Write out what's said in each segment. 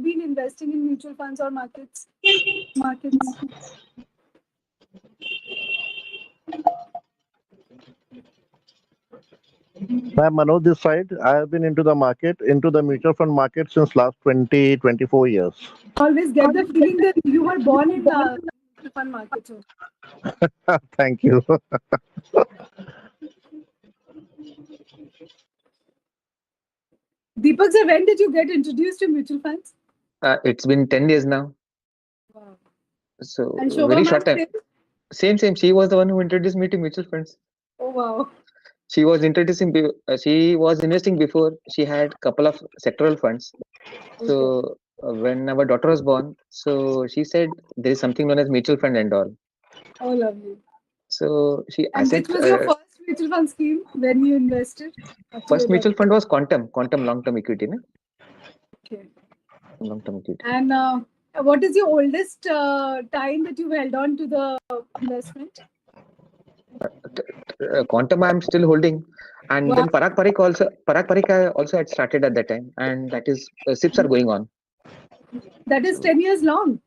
been investing in mutual funds or markets? Markets. I'm Manoj this side. I have been into the market, into the mutual fund market since last 24 years. Always get the feeling that you were born in mutual fund markets. Thank you. Deepak sir, when did you get introduced to mutual funds? It's been 10 years now. Wow. So And Shobha very ma'am, short time. Same. She was the one who introduced me to mutual funds. Oh wow. She was she was investing before. She had couple of sectoral funds. So when our daughter was born, so she said there is something known as mutual fund and all. Oh, lovely. So I And said which was your first mutual fund scheme when you invested? first mutual fund was Quantum long term equity, na? Okay. Long term equity. And what is your oldest time that you held on to the investment? Quantum I am still holding, and then Parag Parikh I also had started at that time, and that is SIPs are going on. That is 10 years long.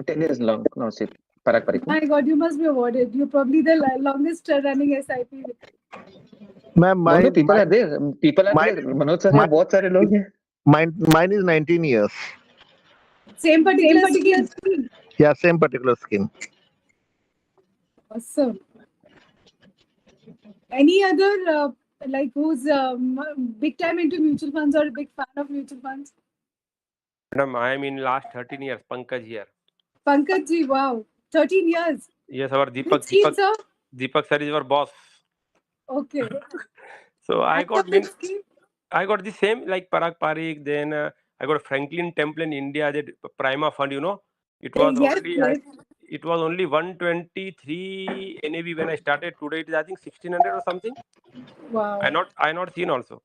10 years long, no SIP. Parag Parikh. My God, you must be awarded. You're probably the longest running SIP. Ma'am, No, people are there. People are mine, there. Manoj sir है, बहुत सारे लोग हैं. mine is 19 years. Same particular scheme. Yeah, same particular scheme. Awesome. Any other like who's big time into mutual funds or a big fan of mutual funds? Madam, I am in last 13 years. Pankaj here. Pankaj ji, wow, 13 years. Yes, our Which Deepak. scheme, sir? Deepak sir is our boss. Okay. So I And got which scheme? I got the same like Parag Parikh. Then I got Franklin Templeton India, the Prima Fund. You know, it was Yes, only yes. it was only 123 NAV when I started. Today it is I think 1600 or something. Wow. I not seen also.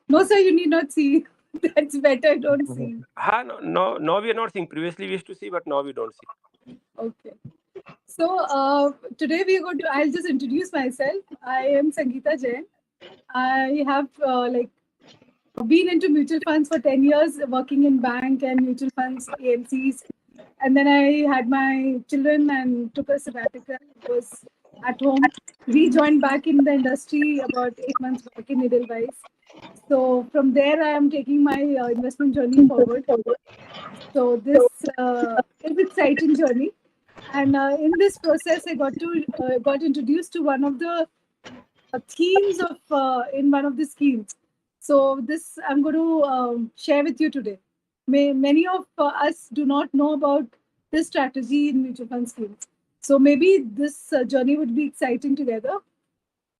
No, sir, you need not see. That's better. Don't see. No, we are not seeing. Previously we used to see, but now we don't see. Okay. So today we are going to. I'll just introduce myself. I am Sangeeta Jain. I have been into mutual funds for 10 years, working in bank and mutual funds, AMCs. And then I had my children and took a sabbatical. Was at home, rejoined back in the industry about 8 months back in Edelweiss. So from there, I am taking my investment journey forward. So this is exciting journey. And in this process, I got introduced to one of the themes of in one of the schemes. So this I'm going to share with you today. Many of us do not know about this strategy in mutual fund schemes. So maybe this journey would be exciting together.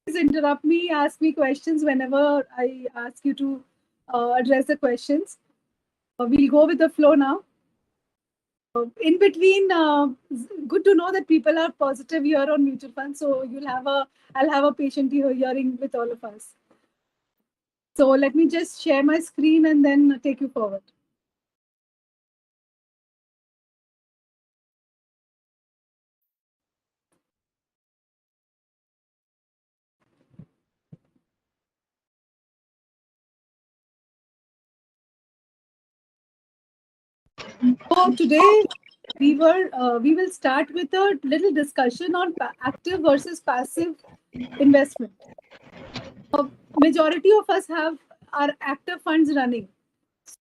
Please interrupt me, ask me questions whenever I ask you to address the questions. We'll go with the flow now. In between, good to know that people are positive here on mutual funds. So I'll have a patient hearing with all of us. So let me just share my screen and then take you forward. So today we will start with a little discussion on active versus passive investment. Majority of us have our active funds running,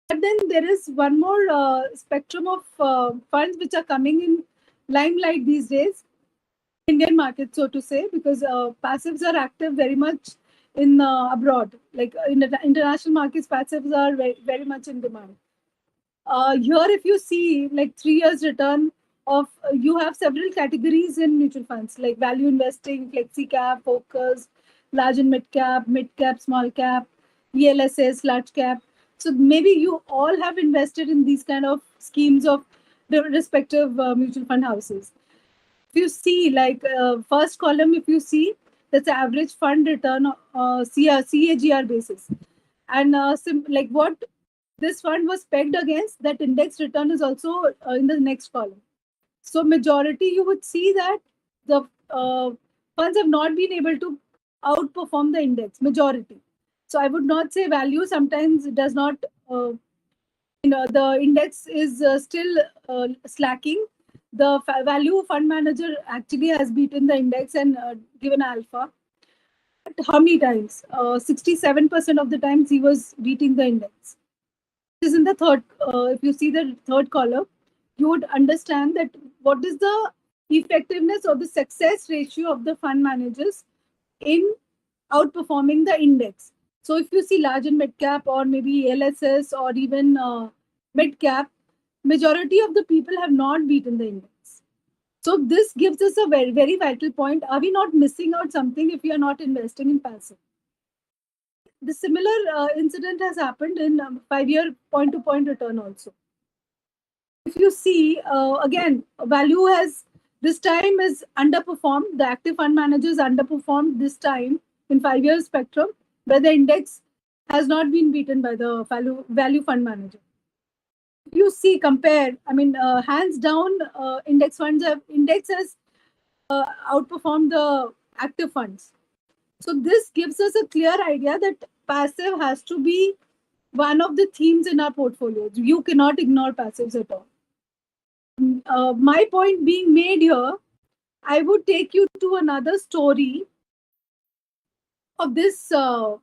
but then there is one more spectrum of funds which are coming in limelight these days, Indian market, so to say, because passives are active very much in abroad, like in the international markets. Passives are very much in demand. Here, if you see like 3 years return of, you have several categories in mutual funds like value investing, flexi cap, focus, large and mid cap, small cap, ELSS, large cap. So maybe you all have invested in these kind of schemes of the respective mutual fund houses. If you see like first column, if you see, that's average fund return CAGR basis. And like what this fund was pegged against, that index return is also in the next column. So majority, you would see that the funds have not been able to outperform the index, majority. So I would not say value sometimes does not the index is still slacking. The value fund manager actually has beaten the index and given alpha. But how many times? 67% of the times he was beating the index. This is in the third. If you see the third column, you would understand that what is the effectiveness or the success ratio of the fund managers in outperforming the index. So if you see large and mid cap or maybe LSS or even mid cap, majority of the people have not beaten the index. So this gives us a very, very vital point. Are we not missing out something if we are not investing in passive? The similar incident has happened in 5-year point-to-point return also. If you see, again, value has this time is underperformed. The active fund managers underperformed this time in 5-year spectrum, where the index has not been beaten by the value fund manager. If you see, compare, I mean, hands down, index has outperformed the active funds. So this gives us a clear idea that passive has to be one of the themes in our portfolios. You cannot ignore passives at all. My point being made here, I would take you to another story of this hare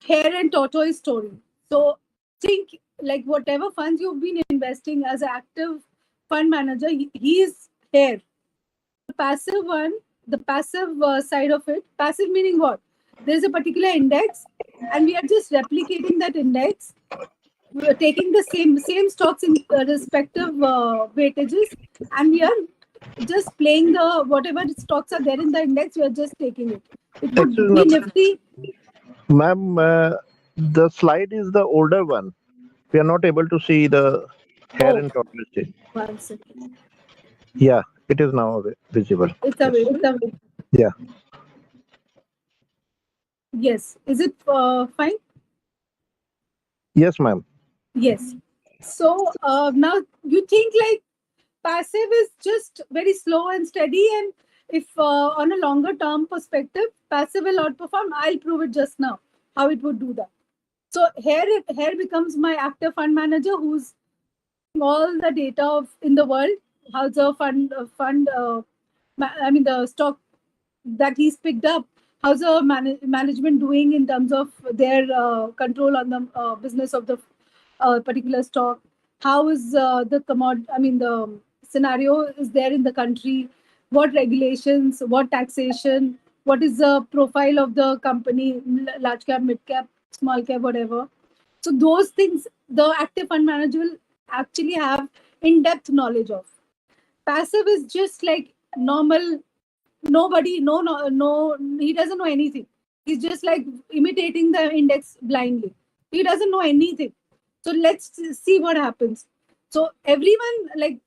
and tortoise story. So think like whatever funds you've been investing as an active fund manager, he is hare. The passive one, the passive side of it, passive meaning what? There's a particular index and we are just replicating that index. We are taking the same stocks in respective weightages and we are just playing the whatever stocks are there in the index, we are just taking it. It could be Nifty. Ma'am, the slide is the older one. We are not able to see the hare and tortoise. 1 second. Yeah, it is now visible. It's available. Yeah. Yes. Is it fine? Yes, ma'am. Yes. So now you think like passive is just very slow and steady, and if on a longer term perspective, passive will outperform. I'll prove it just now how it would do that. So here becomes my active fund manager who's all the data of in the world. How's the the stock that he's picked up. How's the management doing in terms of their control on the business of the particular stock? How is the the scenario is there in the country? What regulations? What taxation? What is the profile of the company? Large cap, mid cap, small cap, whatever. So those things the active fund manager will actually have in-depth knowledge of. Passive is just like normal. Nobody, he doesn't know anything. He's just like imitating the index blindly. He doesn't know anything. So let's see what happens. So everyone like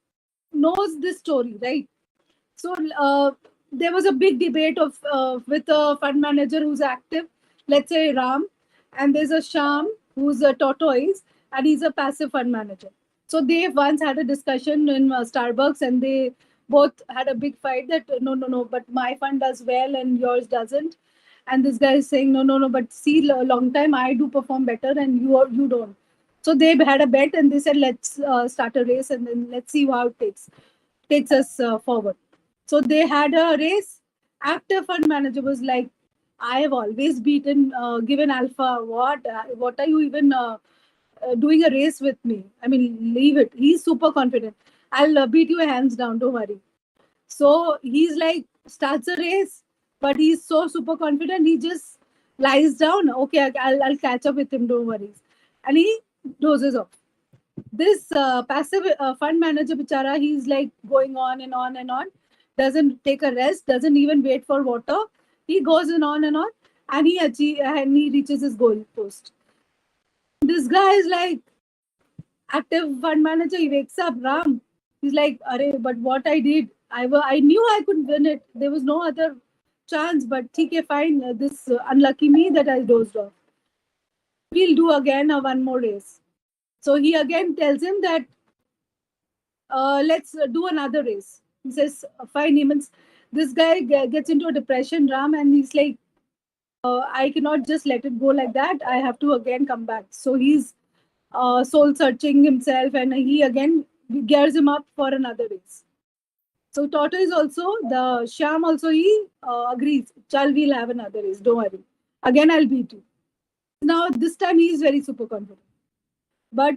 knows this story, right? So there was a big debate of with a fund manager who's active, let's say Ram, and there's a Sham who's a tortoise, and he's a passive fund manager. So they once had a discussion in Starbucks, and they both had a big fight that no, but my fund does well and yours doesn't. And this guy is saying no, but see, long time I do perform better and you don't. So they had a bet and they said let's start a race and then let's see how it takes us forward. So they had a race. Active fund manager was like, I have always beaten, given alpha. What are you even doing a race with me? I mean, leave it. He's super confident. I'll beat you hands down. Don't worry. So he's like, starts a race, but he's so super confident. He just lies down. Okay, I'll catch up with him. Don't worry. And he dozes off. This passive fund manager, bichara, he's like going on and on and on. Doesn't take a rest. Doesn't even wait for water. He goes on and on, and he reaches his goal post. This guy is like active fund manager. He wakes up, Ram. He's like, "Arey, but what I did, I knew I could win it. There was no other chance. But okay, fine. This unlucky me that I dozed off. We'll do again one more race." So he again tells him that let's do another race. He says, "Fine." He means this guy gets into a depression, Ram, and he's like, I cannot just let it go like that. I have to again come back. So he's soul searching himself, and he again gears him up for another race. So tortoise also, the Shyam also, he agrees, chal, we'll have another race, don't worry, again I'll beat you. Now this time he is very super confident, but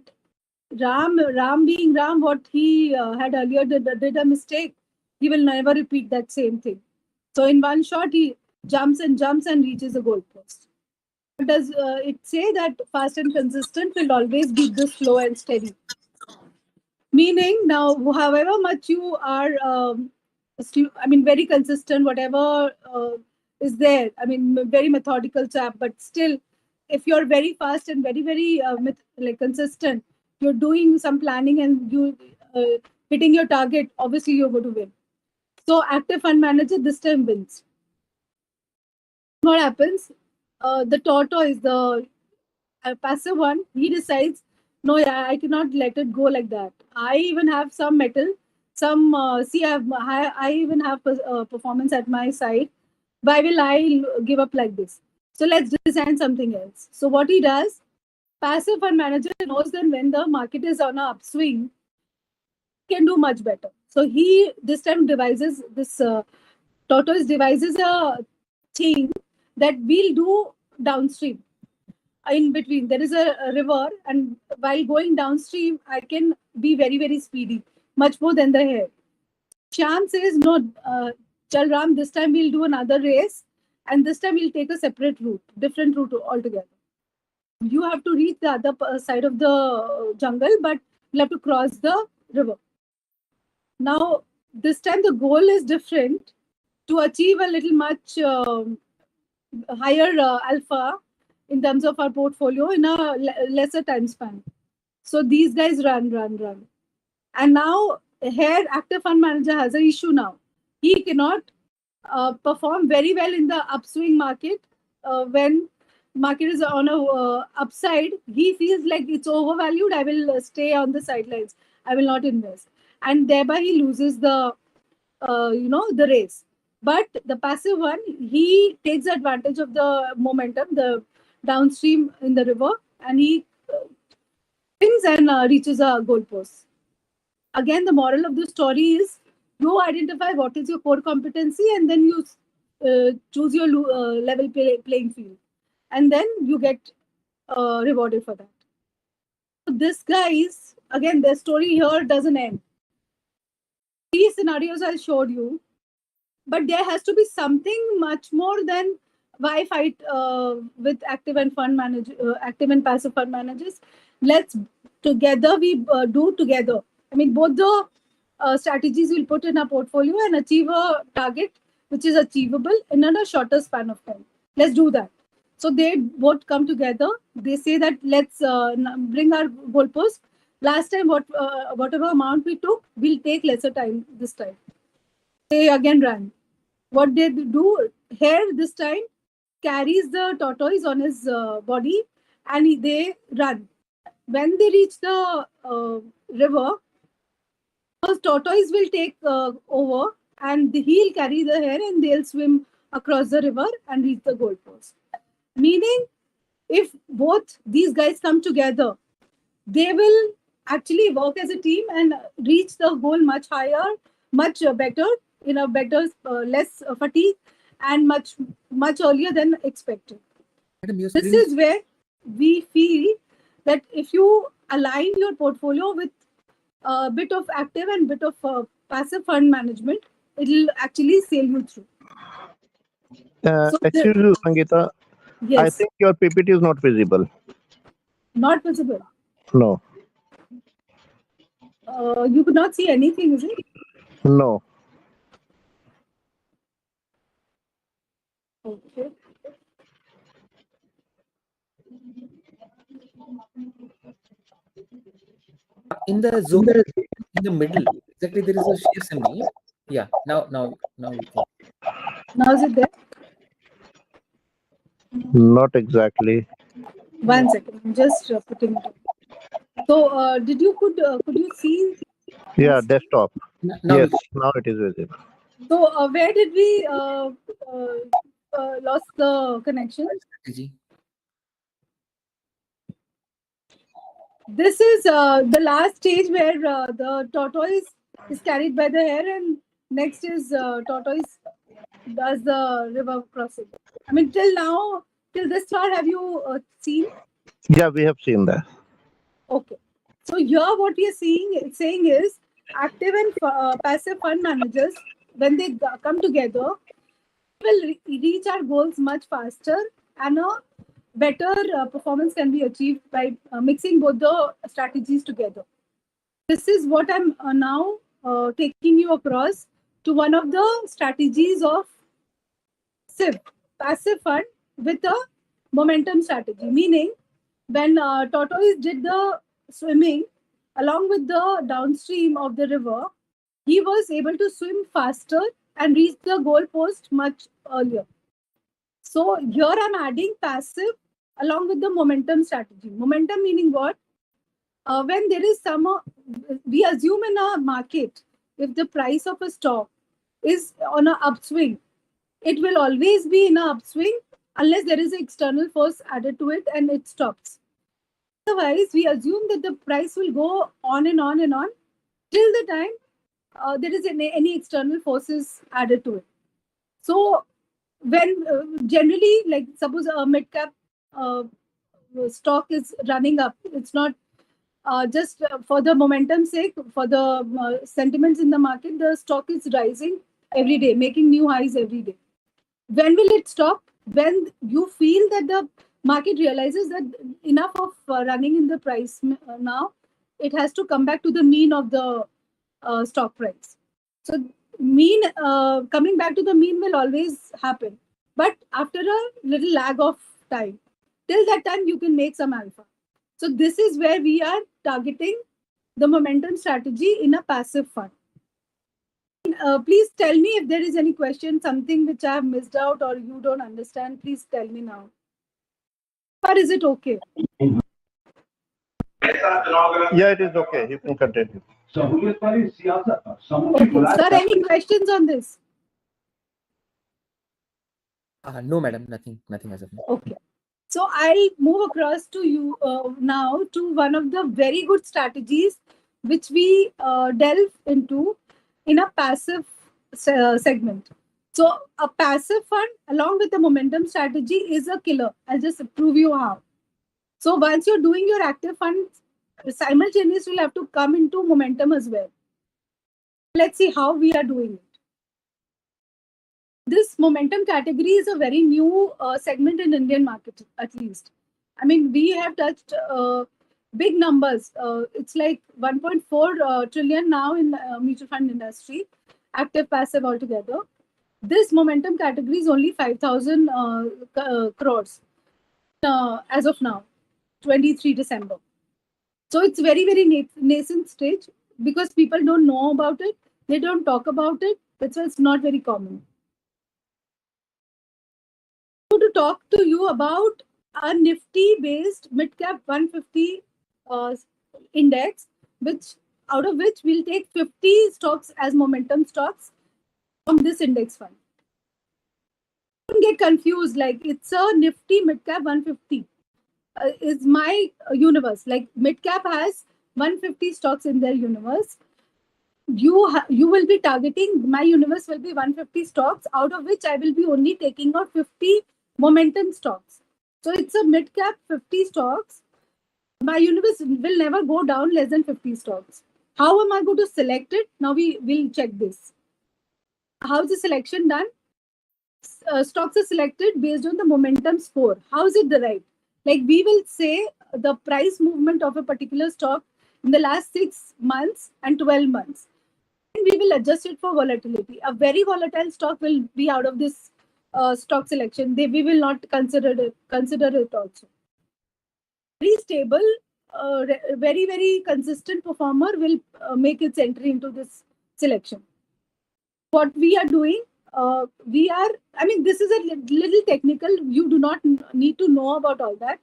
Ram being Ram, what he had earlier did a mistake, he will never repeat that same thing. So in one shot he jumps and reaches the goalpost. Does it say that fast and consistent will always beat the slow and steady? Meaning, now, however much you are, very consistent, whatever is there, very methodical chap, but still, if you're very fast and very consistent, you're doing some planning and you hitting your target, obviously you're going to win. So active fund manager this time wins. What happens? The tortoise, the passive one, he decides, no, yeah, I cannot let it go like that. I even have some metal, some I even have performance at my side. Why will I give up like this? So let's design something else. So what he does, passive fund manager knows that when the market is on an upswing, he can do much better. So he this time devises this tortoise devises a thing that we'll do downstream. In between there is a river, and while going downstream I can be very speedy, much more than the hare. Shyam says, no, chal Ram, this time we'll do another race, and this time we'll take a separate route, different route altogether. You have to reach the other side of the jungle, but you'll have to cross the river. Now this time the goal is different, to achieve a little much higher alpha in terms of our portfolio in a lesser time span. So these guys run. And now here active fund manager has an issue now. He cannot perform very well in the upswing market. When market is on a upside, he feels like it's overvalued. I will stay on the sidelines. I will not invest. And thereby he loses the race. But the passive one, he takes advantage of the momentum, the downstream in the river, and he wins and reaches a goalpost. Again, the moral of the story is, you identify what is your core competency, and then you choose your level playing field, and then you get rewarded for that. So this guys, again, the story here doesn't end. These scenarios I showed you, but there has to be something much more than why fight with active and passive fund managers. Let's together we do together. Both the strategies we'll put in our portfolio and achieve a target which is achievable in a shorter span of time. Let's do that. So they both come together. They say that let's bring our goalpost. Last time, whatever amount we took, we'll take lesser time this time. They again run. What they do here this time, carries the tortoise on his body, and they run. When they reach the river, the tortoise will take over, and he'll carry the hare, and they'll swim across the river and reach the goalpost. Meaning, if both these guys come together, they will actually work as a team and reach the goal much higher, much better, in a better, less fatigue, and much earlier than expected. This is where we feel that if you align your portfolio with a bit of active and bit of passive fund management, it will actually sail you through. Excuse me, Sangeeta. Yes. I think your PPT is not visible. Not visible. No. You could not see anything, is it? No. Okay. In the zone, in the middle, exactly, there is a share symbol. Yeah, now we can. Now is it there? Not exactly. 1 second, I'm just putting it up. So, could you see? Yeah, desktop. Now Yes, now it is visible. So, where did we lost the connection? strategy. This is the last stage where the tortoise is carried by the hare, and next is tortoise does the river crossing. I mean, till now, till this far, have you seen? Yeah, we have seen that. Okay. So here, what we are saying is active and passive fund managers, when they come together, will reach our goals much faster, and a better performance can be achieved by mixing both the strategies together. This is what I'm now taking you across to one of the strategies of SIV, passive fund with a momentum strategy, meaning when tortoise did the swimming along with the downstream of the river, he was able to swim faster and reach the goal post much earlier. So here I'm adding passive along with the momentum strategy. Momentum meaning what? When there is some, we assume in a market, if the price of a stock is on an upswing, it will always be in an upswing unless there is an external force added to it and it stops. Otherwise, we assume that the price will go on and on and on till the time there is any external forces added to it. So when generally, like suppose a mid cap stock is running up, it's not just for the momentum sake, for the sentiments in the market, the stock is rising every day, making new highs every day. When will it stop? When you feel that the market realizes that enough of running in the price now, it has to come back to the mean of the stock price. So mean coming back to the mean will always happen, but after a little lag of time. Till that time, you can make some alpha. So this is where we are targeting the momentum strategy in a passive fund. Please tell me if there is any question, something which I have missed out or you don't understand. Please tell me now. Or is it okay? Yeah, it is okay. You can continue. Okay. Sir, any questions on this? No, madam, nothing as of now. Okay. So I'll move across to you now to one of the very good strategies which we delve into in a passive segment. So a passive fund along with the momentum strategy is a killer. I'll just prove you how. So once you're doing your active funds, simultaneously will have to come into momentum as well. Let's see how we are doing it. This momentum category is a very new segment in Indian market, at least. I mean, we have touched big numbers. It's like 1.4 trillion now in mutual fund industry, active, passive altogether. This momentum category is only 5,000 crores as of now, 23 December. So it's very, very nascent stage because people don't know about it. They don't talk about it. That's why it's not very common. To talk to you about a Nifty based mid cap 150 index, which out of which we'll take 50 stocks as momentum stocks from this index fund. Don't get confused, like it's a Nifty mid cap 150 is my universe. Like mid cap has 150 stocks in their universe. You will be targeting, my universe will be 150 stocks, out of which I will be only taking out 50 momentum stocks. So it's a mid cap 50 stocks. My universe will never go down less than 50 stocks. How am I going to select it? Now we will check this. How's the selection done? Stocks are selected based on the momentum score. How is it derived? Like we will say the price movement of a particular stock in the last 6 months and 12 months. And we will adjust it for volatility. A very volatile stock will be out of this stock selection. We will not consider it also. Very stable, very, very consistent performer will make its entry into this selection. What we are doing, this is a little technical. You do not need to know about all that.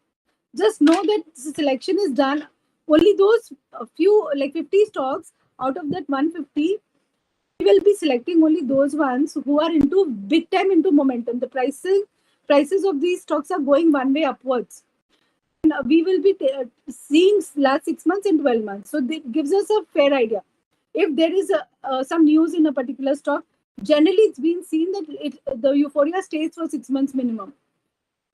Just know that the selection is done. Only those few, like 50 stocks out of that 150, we will be selecting only those ones who are into big time into momentum. The prices of these stocks are going one way upwards. And then we will be seeing last 6 months and 12 months. So it gives us a fair idea. If there is some news in a particular stock, generally it's been seen that the euphoria stays for 6 months minimum.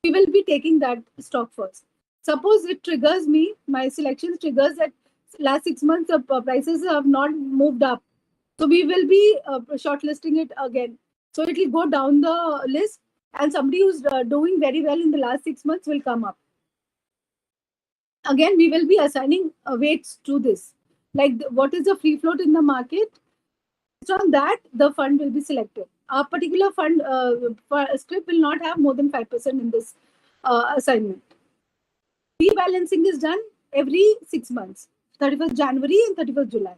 We will be taking that stock first. Suppose it triggers me, my selection triggers that last 6 months of prices have not moved up. So we will be shortlisting it again. So it will go down the list, and somebody who's doing very well in the last 6 months will come up. Again, we will be assigning weights to this. Like what is the free float in the market? Based on that, the fund will be selected. A particular fund script will not have more than 5% in this assignment. Rebalancing is done every 6 months, 31st January and 31st July.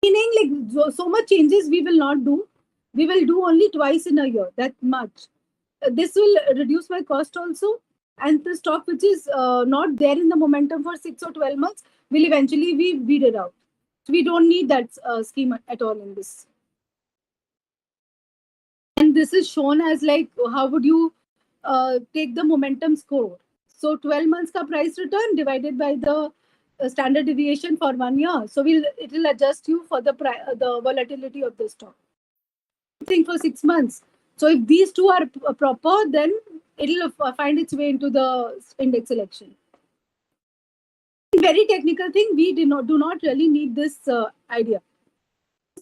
Meaning like so much changes we will not do. We will do only twice in a year, that much. This will reduce my cost also. And the stock which is not there in the momentum for 6 or 12 months will eventually be weeded out. So we don't need that scheme at all in this. And this is shown as like, how would you take the momentum score? So 12 months ka price return divided by the standard deviation for 1 year. So it will adjust you for the volatility of the stock. Thing for 6 months. So if these two are proper, then it will find its way into the index selection. Very technical thing. We do not really need this idea.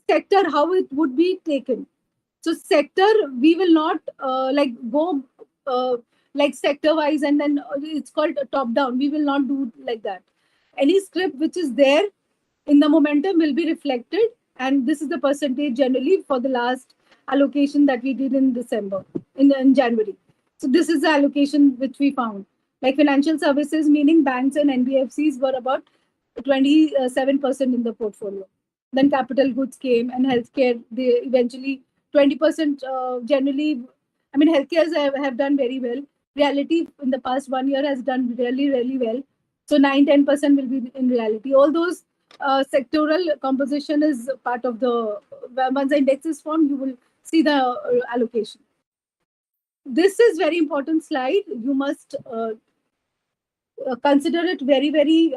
Sector, how it would be taken. So sector, we will not like go like sector wise and then it's called top down. We will not do like that. Any script which is there in the momentum will be reflected, and this is the percentage generally for the last allocation that we did in December, in January. So this is the allocation which we found. Like financial services, meaning banks and NBFCs, were about 27% in the portfolio. Then capital goods came, and healthcare, they eventually 20% generally. I mean, healthcare have done very well. Reality in the past 1 year has done really, really well. So 9-10% will be in reality. All those sectoral composition is part of the, once the index is formed, you will see the allocation. This is very important slide. You must consider it very, very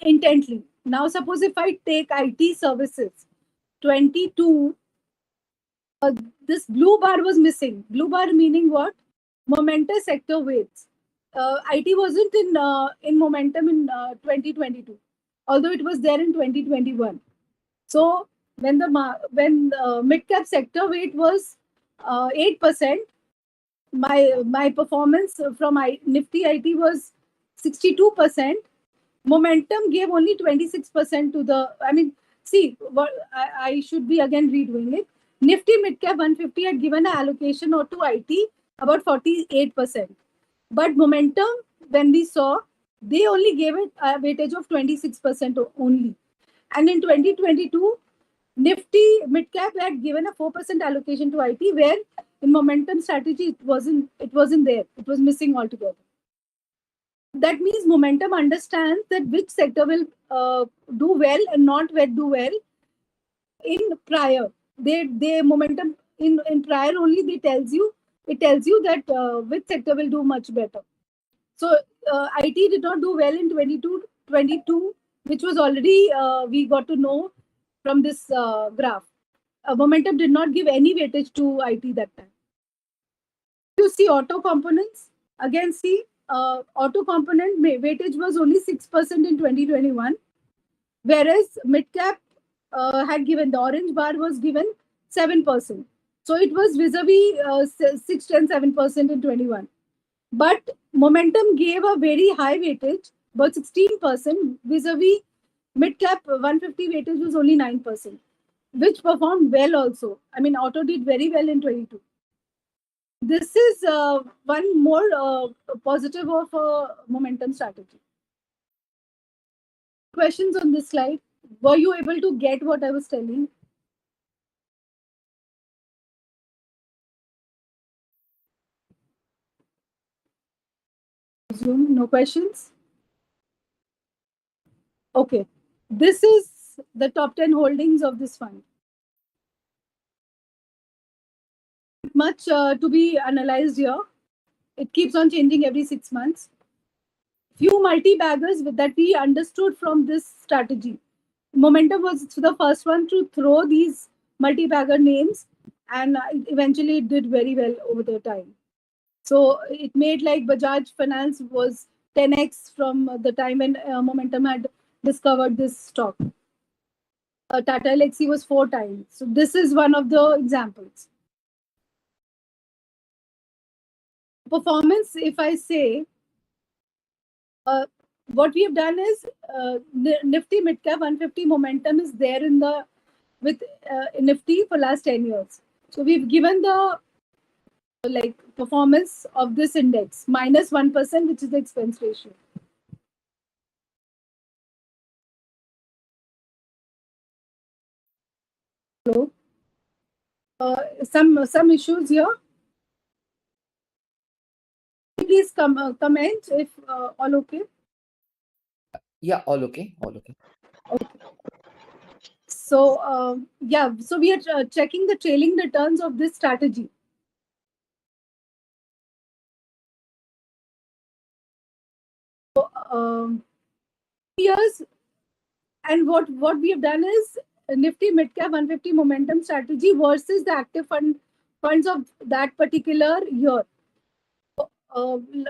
intently. Now, suppose if I take IT services, 22, this blue bar was missing. Blue bar meaning what? Momentous sector weights. IT wasn't in momentum in 2022, although it was there in 2021. So when the mid cap sector weight was 8%, my performance from Nifty IT was 62%. Momentum gave only 26% to the. I mean, see, what I should be again redoing it. Nifty Midcap 150 had given an allocation to IT about 48%. But momentum, when we saw, they only gave it a weightage of 26% only. And in 2022, Nifty Midcap had given a 4% allocation to IT, where in momentum strategy, it wasn't there. It was missing altogether. That means momentum understands that which sector will do well and not do well in prior. They momentum in prior only it tells you that which sector will do much better. So IT did not do well in 22, which was already we got to know from this graph. Momentum did not give any weightage to IT that time. You see auto components, again see auto component weightage was only 6% in 2021, whereas midcap had given, the orange bar was given 7%. So it was vis-a-vis 6, 10, 7% in 21. But momentum gave a very high weightage, about 16%, vis-a-vis midcap 150 weightage was only 9%, which performed well also. I mean, auto did very well in 22. This is one more positive of momentum strategy. Questions on this slide? Were you able to get what I was telling? Zoom, no questions? Okay. This is the top 10 holdings of this fund. Much to be analyzed here. it keeps on changing every 6 months. Few multi-baggers that we understood from this strategy. Momentum was the first one to throw these multi-bagger names, and eventually it did very well over the time. So it made like Bajaj Finance was 10x from the time when Momentum had discovered this stock. Tata Elxsi was 4 times. So this is one of the examples. Performance, if I say, what we have done is Nifty Midcap 150 Momentum is there in the with Nifty for last 10 years. So we've given the like performance of this index minus 1%, which is the expense ratio. Hello. Some issues here. Please comment if all okay. Yeah, all okay. All okay. Okay. So yeah, so we are checking the trailing returns of this strategy. So, years, and what we have done is Nifty Midcap 150 Momentum strategy versus the active funds of that particular year.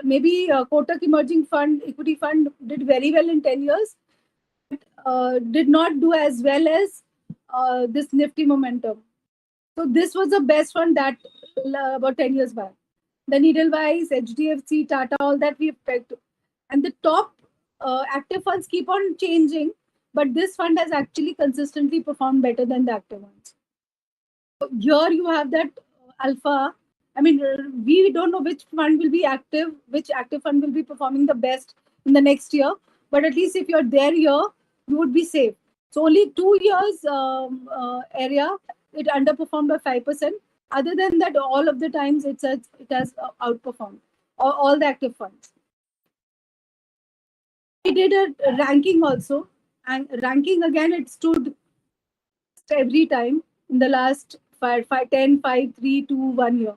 Maybe Kotak Emerging Fund, Equity Fund did very well in 10 years, but did not do as well as this Nifty Momentum. So this was the best one that about 10 years back. Then Edelweiss, HDFC, Tata, all that we've picked. And the top active funds keep on changing, but this fund has actually consistently performed better than the active ones. So here you have that alpha. I mean, we don't know which fund will be active, which active fund will be performing the best in the next year. But at least if you're there here, you would be safe. So only 2 years area, it underperformed by 5%. Other than that, all of the times it has outperformed all the active funds. We did a ranking also, and ranking again, it stood every time in the last 10, 5, 3, 2, 1 year.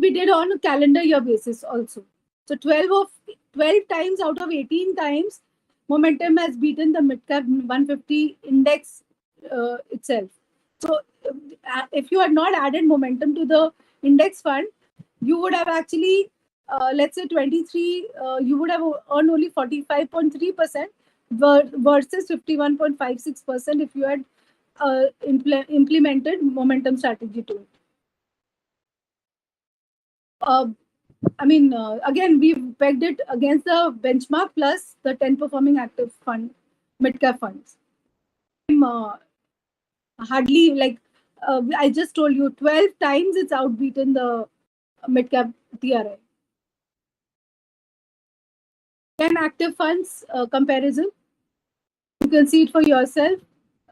We did on a calendar year basis also. So 12 times out of 18 times, Momentum has beaten the Midcap 150 index itself. So if you had not added Momentum to the index fund, you would have actually, let's say 23, you would have earned only 45.3% versus 51.56% if you had implemented Momentum strategy to it. I mean, again, we've pegged it against the benchmark plus the 10 performing active fund, mid-cap funds. Hardly, like, I just told you, 12 times it's outbeaten the mid-cap TRI. 10 active funds comparison. You can see it for yourself.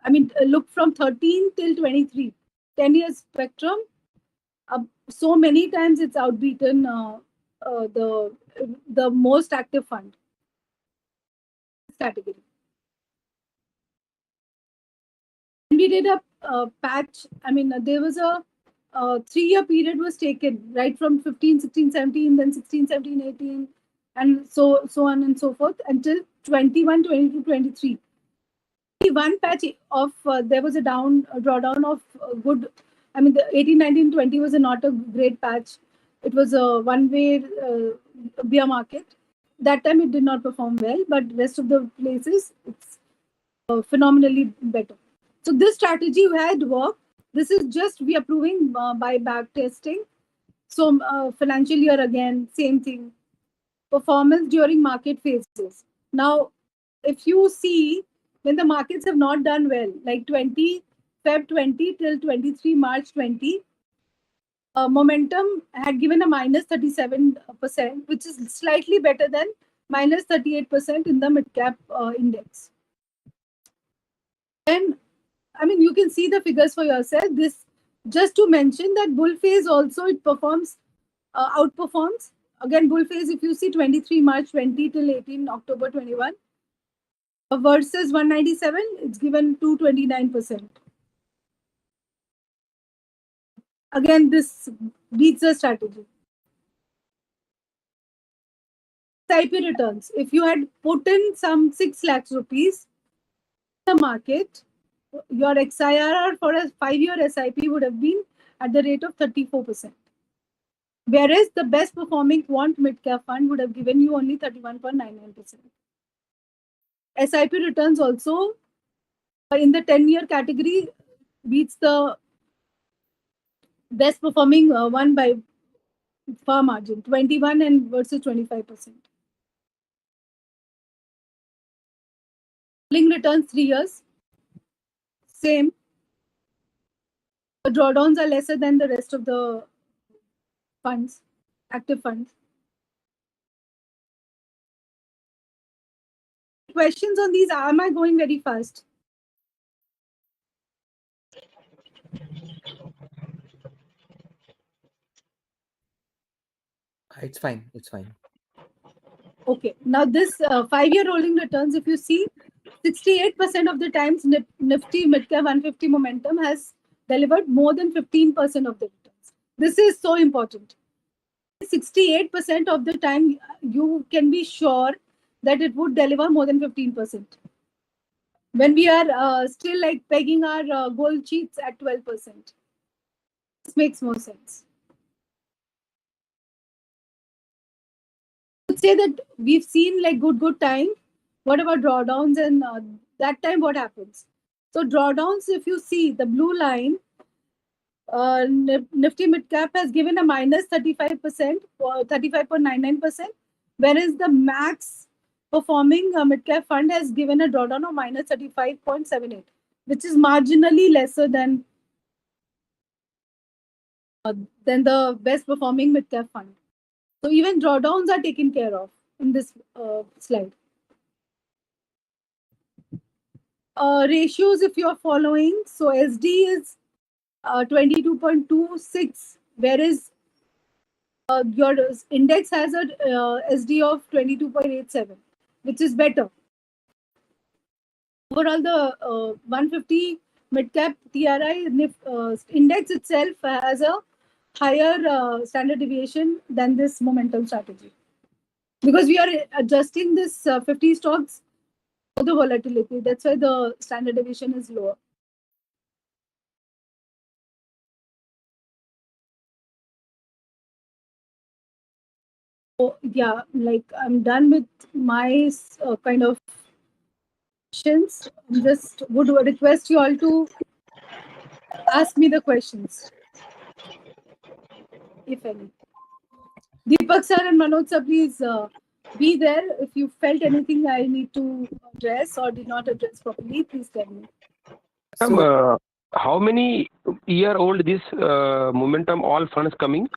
I mean, look from 13 till 23, 10 years spectrum. So many times it's outbeaten the most active fund category. And we did a patch. I mean, there was a 3-year period was taken right from 15, 16, 17, then 16, 17, 18, and so on and so forth until 21, 22, 23. One patch of there was a drawdown of good. I mean, the 18, 19, 20 was not a great patch. It was a one-way bear market. That time it did not perform well, but rest of the places it's phenomenally better. So this strategy had worked. This is just we are proving by back testing. So financial year again, same thing. Performance during market phases. Now, if you see when the markets have not done well, like 20 Feb 20 till 23 March 20, Momentum had given a minus 37%, which is slightly better than minus 38% in the mid-cap index. And I mean, you can see the figures for yourself. This just to mention that bull phase also it performs, outperforms. Again, bull phase, if you see 23 March 20 till 18 October 21 versus 197, it's given 229%. Again, this beats the strategy. SIP returns. If you had put in some 6 lakhs rupees in the market, your XIRR for a 5-year SIP would have been at the rate of 34%. Whereas the best performing quant mid-cap fund would have given you only 31.99%. SIP returns also in the 10-year category beats the best performing one by far margin, 21 and versus 25%. Rolling returns 3 years, same. The drawdowns are lesser than the rest of the funds, active funds. Questions on these? Am I going very fast? It's fine. It's fine. Okay. Now this 5-year rolling returns, if you see, 68% of the times Nifty Midcap 150 momentum has delivered more than 15% of the returns. This is so important. 68% of the time you can be sure that it would deliver more than 15%. When we are still like pegging our gold cheats at 12%. This makes more sense. I would say that we've seen like good time. What about drawdowns and that time what happens? So drawdowns, if you see the blue line, Nifty Midcap has given a minus 35%, 35.99%, whereas the max performing midcap fund has given a drawdown of minus 35.78, which is marginally lesser than the best performing midcap fund. So even drawdowns are taken care of in this slide. Ratios, if you are following, so SD is 22.26, whereas your index has a SD of 22.87, which is better. Overall, the 150 mid-cap TRI index itself has a higher standard deviation than this momentum strategy. Because we are adjusting this 50 stocks for the volatility. That's why the standard deviation is lower. So yeah, like I'm done with my kind of questions. I just would request you all to ask me the questions, if any. Deepak sir and Manoj sir, please be there. If you felt anything I need to address or did not address properly, please tell me. So, How many year old this momentum all funds coming?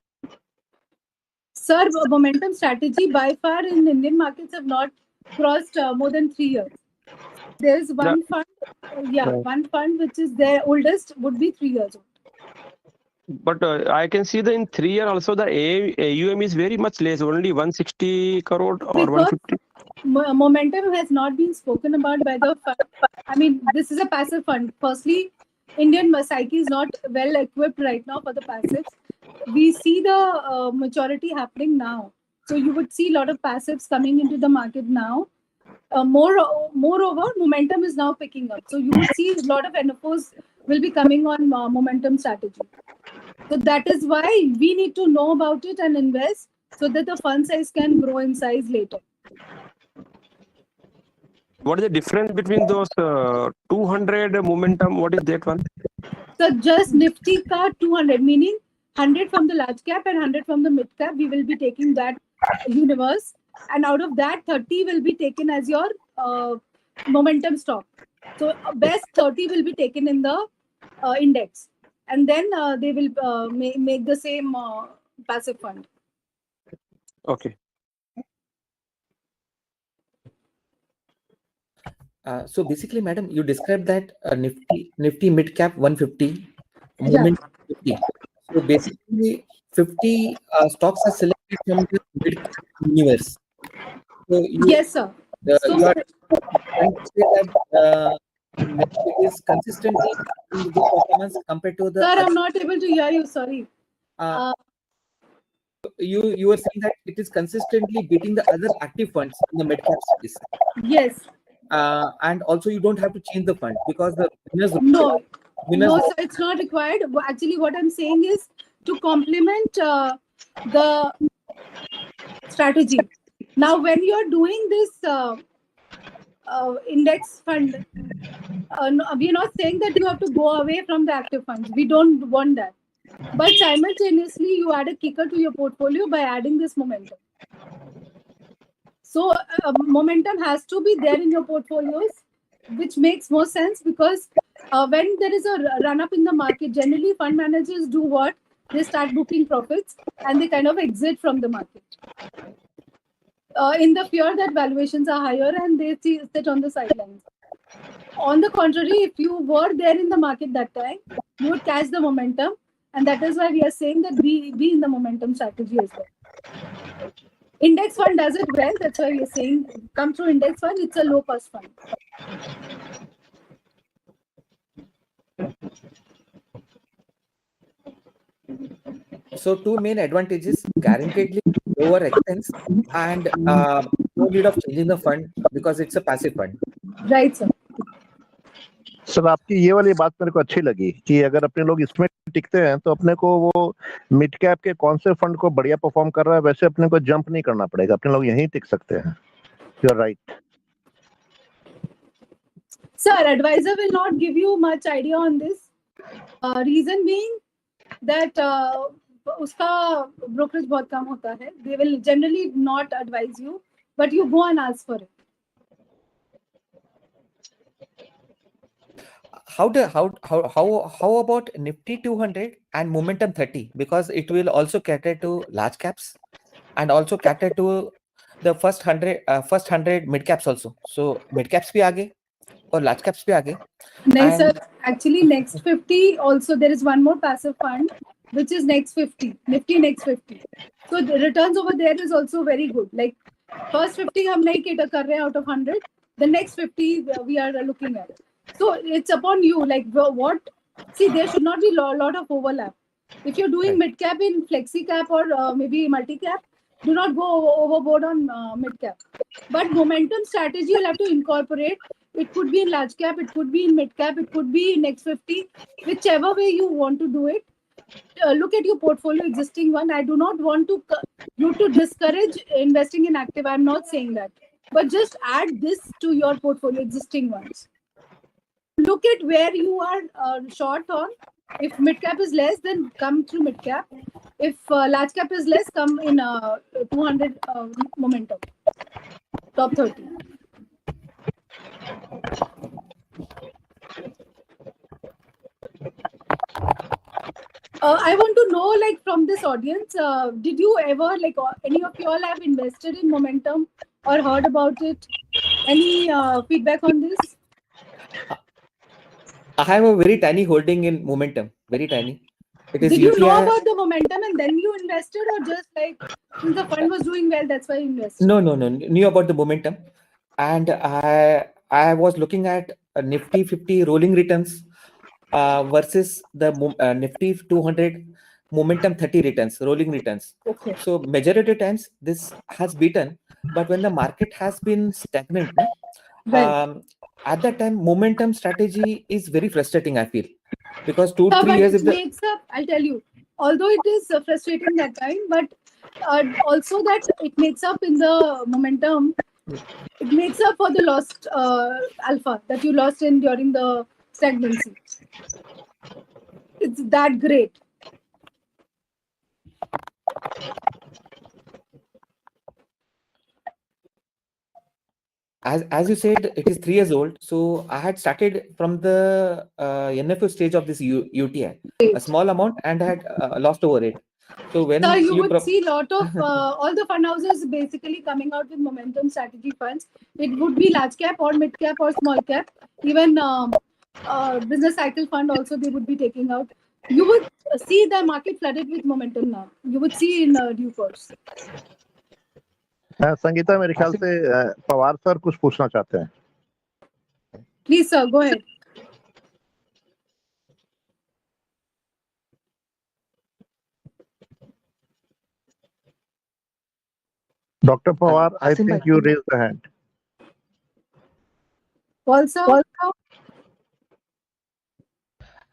Sir, momentum strategy by far in Indian markets have not crossed more than 3 years. There's one fund, one fund which is their oldest would be 3 years old. But I can see that in 3 years also the AUM is very much less, only 160 crore or Because 150. momentum has not been spoken about by the fund. I mean, this is a passive fund. Firstly, Indian psyche is not well equipped right now for the passives. We see the maturity happening now. So you would see a lot of passives coming into the market now. Moreover, momentum is now picking up. So you would see a lot of NFOs will be coming on momentum strategy. So that is why we need to know about it and invest so that the fund size can grow in size later. What is the difference between those 200 momentum? What is that one? So just Nifty ka 200, meaning 100 from the large cap and 100 from the mid cap. We will be taking that universe, and out of that 30 will be taken as your momentum stock. So best 30 will be taken in the index, and then they will make the same passive fund. Okay. So basically, madam, you described that Nifty mid cap 150, moment 50. So basically, 50 stocks are selected from the mid universe. So Yes, sir. you are trying to say that it is consistently in good performance compared to the Sir, other. I'm not able to hear you. Sorry. You were saying that it is consistently beating the other active funds in the mid cap space. Yes. And also you don't have to change the fund because the winners No. winners No, sir, it's not required. Actually, what I'm saying is to complement the strategy. Now, when you're doing this index fund, we're not saying that you have to go away from the active funds. We don't want that. But simultaneously, you add a kicker to your portfolio by adding this momentum. So momentum has to be there in your portfolios, which makes more sense because when there is a run up in the market, generally fund managers do what? They start booking profits and they kind of exit from the market. In the fear that valuations are higher and they sit on the sidelines. On the contrary, if you were there in the market that time, you would catch the momentum. And that is why we are saying that be in the momentum strategy as well. Index fund does it well. That's why we are saying come through index fund. It's a low cost fund. So two main advantages: guaranteedly lower expense and no need of changing the fund because it's a passive fund. Right, sir. Sir आपकी ये वाली बात मेरे को अच्छी लगी कि अगर अपने लोग इसमें टिकते हैं तो अपने को वो मिड कैप के कौन से फंड को बढ़िया परफॉर्म कर रहा है वैसे अपने को जंप नहीं करना पड़ेगा, अपने लोग यहीं टिक सकते हैं. You are right. Sir, advisor will not give you much idea on this. Reason being that उसका brokerage बहुत कम होता है. They will generally not advise you, but you go and ask for it. How about Nifty 200 and Momentum 30, because it will also cater to large caps and also cater to the first 100 mid caps also. So mid caps भी आगे और large caps भी आगे. No, sir. Actually, next 50 also there is one more passive fund which is next 50, Nifty next 50. So the returns over there is also very good. Like first 50 हम नहीं cater कर रहे हैं out of 100. The next 50 we are looking at. So it's upon you. Like what? See, there should not be lot of overlap. If you're doing mid cap in flexi cap or maybe multi cap, do not go overboard on mid cap. But momentum strategy you'll have to incorporate. It could be in large cap, it could be in mid cap, it could be in next 50, whichever way you want to do it. Look at your portfolio existing one. I do not want you to discourage investing in active. I'm not saying that, but just add this to your portfolio existing ones. Look at where you are short on. If mid cap is less, then come through mid cap. If large cap is less, come in 200 momentum. Top 30. I want to know, like, from this audience, did you ever, like, any of you all have invested in momentum or heard about it? Any feedback on this? I have a very tiny holding in momentum, very tiny. It is Did you UTI. know about the momentum and then you invested, or just like since the fund was doing well, that's why you invested? No. Knew about the momentum, and I was looking at Nifty 50 rolling returns versus the Nifty 200 momentum 30 returns, rolling returns. Okay. So majority of times this has beaten, but when the market has been stagnant, Right. at that time momentum strategy is very frustrating, I feel, because 2-3 but years it makes up, I'll tell you, although it is frustrating that time, but also that it makes up in the momentum. It makes up for the lost alpha that you lost in during the stagnancy. It's that great. As you said, it is 3 years old. So I had started from the NFO stage of this UTI, a small amount, and had lost over it. So when So you would see a lot of all the fund houses basically coming out with momentum strategy funds. It would be large cap or mid cap or small cap. Even business cycle fund also they would be taking out. You would see the market flooded with momentum now. You would see in due course. Sangeeta, मेरे ख्याल से Pawar sir कुछ पूछना चाहते हैं. Please, sir, go ahead. Dr. Pawar, I Asim think bhai. you raised the hand. Also,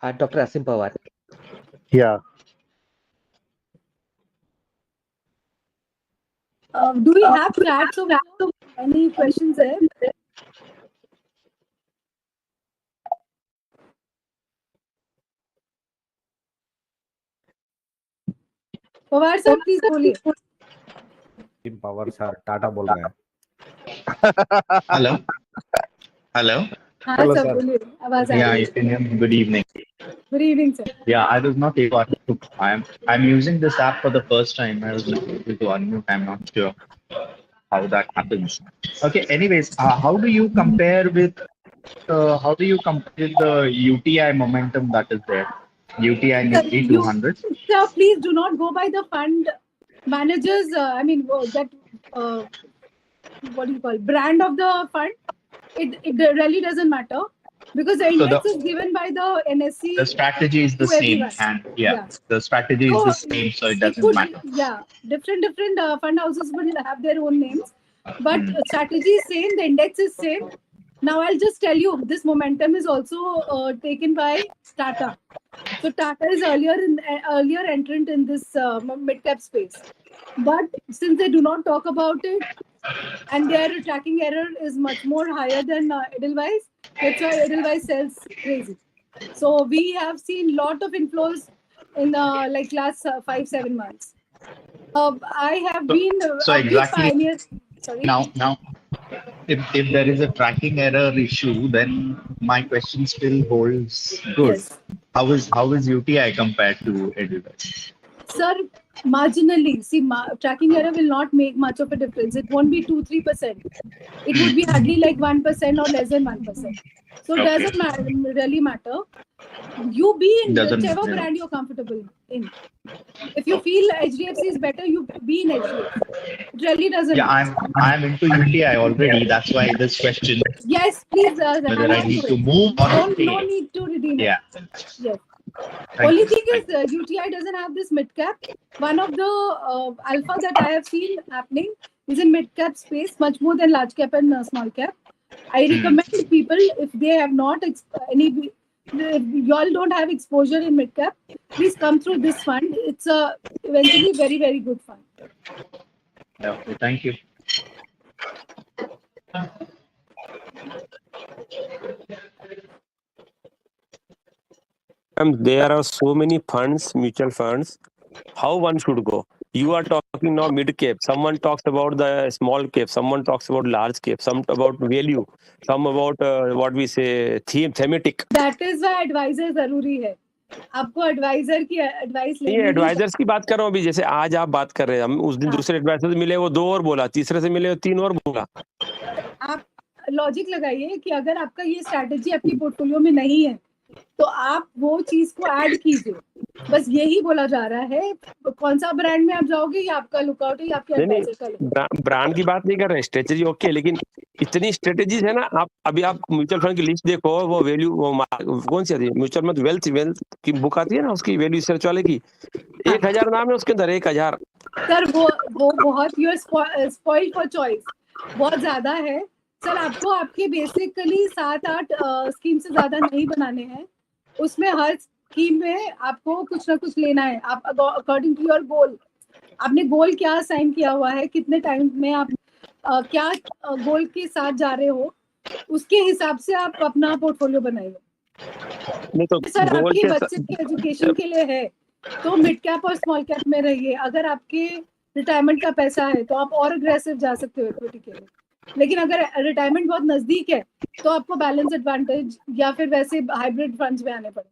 Dr. Asim Pawar. Yeah. do we have chats over here? Any questions there? Pawar sir, please बोलिए. Power sir Tata बोल रहे हैं. Hello. Hello. हाँ Hello, sir, sir. बोलिए. आवाज आ Yeah, रही you है. can hear me. Good evening. Good evening, sir. Yeah, I was not able to. I'm using this app for the first time. I was not able to unmute. I'm not sure how that happens. Okay. Anyways, how do you compare with the UTI momentum that is there? UTI Nifty 200. Sir, please do not go by the fund managers. I mean that what do you call brand of the fund? It really doesn't matter because the index is given by the NSE. The strategy is the to same, everyone. and Yeah. the strategy is So, the same, so it doesn't could, matter. Yeah, different fund houses will have their own names, but strategy is same. The index is same. Now I'll just tell you, this momentum is also taken by Tata. So Tata is earlier entrant in this mid cap space, but since they do not talk about it, and their tracking error is much more higher than Edelweiss, that's why Edelweiss sells crazy. So we have seen lot of inflows in like last 5-7 months. I have been so a big exactly pioneer. Sorry. now if there is a tracking error issue, then my question still holds good. Yes. How is UTI compared to Edelweiss? Sir, marginally. See, tracking error will not make much of a difference. It won't be 2-3%. It would be hardly like 1% or less than 1%. So it Okay. doesn't really matter. You be in Doesn't whichever matter. brand you're comfortable in. If you feel HDFC is better, you be in HDFC. It really doesn't Yeah, matter. I'm into UTI already. That's why this question Yes, please whether hang I on need to to it. move or No stay. need to redeem Yeah. it. Yes. Thank Only you. thing is UTI doesn't have this mid cap. One of the alpha that I have seen happening is in mid cap space, much more than large cap and small cap. I recommend people, if they have not if y'all don't have exposure in mid cap, please come through this fund. It's a eventually very, very good fund. Okay, thank you. There are so many funds, mutual funds. How one should go? You are talking now mid cap. Someone talks about the small cap. Someone talks about large cap. Some about value. Some about what we say thematic. That is why advisor जरूरी है. आपको advisor की advice ये लेनी advisers की बात कर रहा हूँ अभी. जैसे आज आप बात कर रहे हैं, हम उस दिन हाँ. दूसरे एडवाइजर से मिले, वो 2 और बोला, तीसरे से मिले, 3 और बोला. आप लॉजिक लगाइए कि अगर आपका ये स्ट्रैटेजी आपकी पोर्टफोलियो में नहीं है तो आप वो चीज को ऐड कीजिए. बस यही बोला जा रहा है. कौन सा ब्रांड में आप जाओगे ये आपका लुकआउट है, ये आपके एडवाइजर का लुकआउट. ब्रांड की बात नहीं कर रहे, स्ट्रेटेजी ओके, लेकिन इतनी स्ट्रेटेजीज है ना. आप अभी आप म्यूचुअल फंड की लिस्ट देखो, वो वैल्यू वो कौन सी आती है म्यूचुअल में, वेल्थ की बुक आती है ना, उसकी वैल्यू रिसर्च वाले की 1000 नाम है उसके अंदर. 1000 सर वो बहुत यूर स्पॉइल्ड फॉर चॉइस बहुत ज्यादा है. सर आपको आपके बेसिकली 7-8 स्कीम से ज्यादा नहीं बनाने हैं. उसमें हर स्कीम में आपको कुछ ना कुछ लेना है. आप अकॉर्डिंग टू योर गोल, आपने गोल क्या साइन किया हुआ है, कितने टाइम में आप क्या गोल के साथ जा रहे हो, उसके हिसाब से आप अपना पोर्टफोलियो बनाइए. नहीं तो सर गोल आपके के बच्चे के एजुकेशन के लिए है तो मिड कैप और स्मॉल कैप में रहिए. अगर आपके रिटायरमेंट का पैसा है तो आप और अग्रेसिव जा सकते हो इक्विटी के लिए. लेकिन अगर रिटायरमेंट बहुत नजदीक है तो आपको बैलेंस एडवांटेज या फिर वैसे हाइब्रिड फंड्स में आने पड़ेंगे.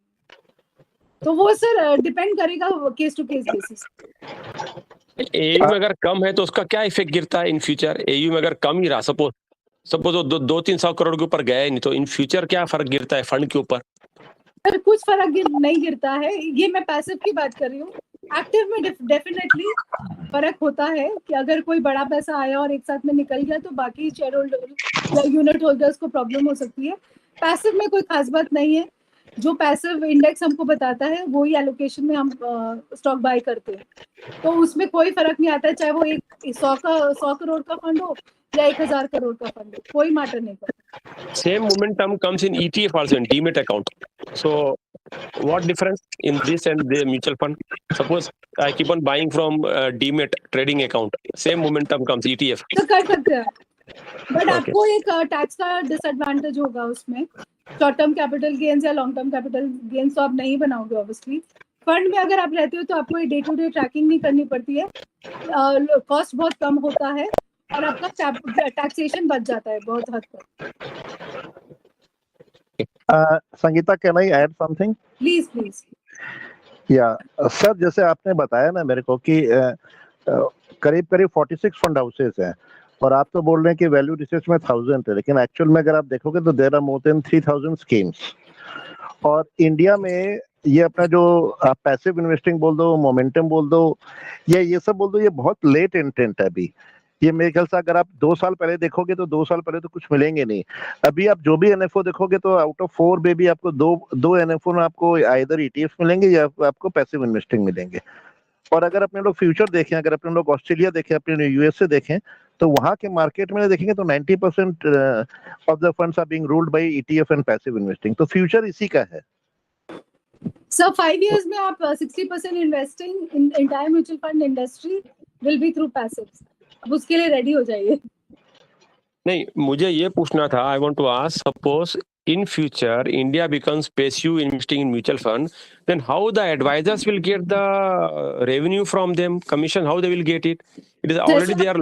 तो वो सर डिपेंड करेगा case to case basis. AU में अगर कम है तो उसका क्या इफेक्ट गिरता है इन फ्यूचर? एयू में अगर कम ही रहा, सपोज 200-300 करोड़ के ऊपर गया नहीं, तो इन फ्यूचर क्या फर्क गिरता है फंड के ऊपर? सर कुछ फर्क नहीं गिरता है. ये मैं पैसिव की बात कर रही हूँ. एक्टिव में डेफिनेटली फर्क होता है कि अगर कोई बड़ा पैसा आया और एक साथ में निकल गया तो बाकी शेयर होल्डर या यूनिट होल्डर्स को प्रॉब्लम हो सकती है. पैसिव में कोई खास बात नहीं है, जो पैसिव इंडेक्स हमको बताता है वही एलोकेशन में हम स्टॉक बाय करते हैं, तो उसमें कोई फर्क नहीं आता है, चाहे वो 100 करोड़ का फंड हो या 1000 करोड़ का फंड हो, कोई मैटर नहीं करता। Same momentum comes in ETF also, in Demat account. So what difference in this and the mutual fund? Suppose I keep on buying from Demat trading account, same momentum comes ETF. तो कर सकते हैं, but Okay. आपको एक tax का disadvantage होगा उसमें, short term capital gains या लॉन्ग टर्म कैपिटल गेन्स तो आप नहीं बनाओगे ऑब्वियसली। फंड में अगर आप रहते हो तो आपको डे टू डे ट्रैकिंग नहीं करनी पड़ती है, कॉस्ट बहुत कम होता है और आपका टैक्सेशन बच जाता है बहुत हद तक। Sangeeta, can I add something? Please please. या सर, जैसे आपने बताया ना मेरे को कि करीब करीब 46 फंड हाउसेस हैं और आप तो बोल रहे हैं कि वैल्यू रिसर्च में 1000 है, लेकिन एक्चुअल में अगर आप देखोगे तो there are more than 3000 schemes. और इंडिया में ये अपना जो आप पैसिव इन्वेस्टिंग बोल दो, मोमेंटम बोल दो, या ये सब बोल दो, ये बहुत लेट एंट्रेंट है अभी। ये मेरे ख्याल से अगर आप 2 साल पहले देखोगे तो 2 साल पहले तो कुछ मिलेंगे नहीं। अभी आप जो भी एनएफओ देखोगे तो आउट ऑफ 4 में भी आपको दो एनएफओ में आपको आइदर ईटीएफ मिलेंगे या आपको पैसिव इन्वेस्टिंग मिलेंगे। और अगर अपने लोग फ्यूचर देखें, अगर अपने लोग ऑस्ट्रेलिया देखें, अपने यूएसए देखें, तो वहां के मार्केट में देखेंगे तो 90% of the funds are being ruled by ETF and passive investing. तो फ्यूचर इसी का है। सर 5 years में आप 60% investing in entire mutual fund industry will be through passives. अब उसके लिए रेडी हो जाइए। नहीं, मुझे ये पूछना था, I want to ask, suppose in future India becomes passive investing in mutual fund, then how the advisors will get the revenue from them, commission, how they will get it? It is already they are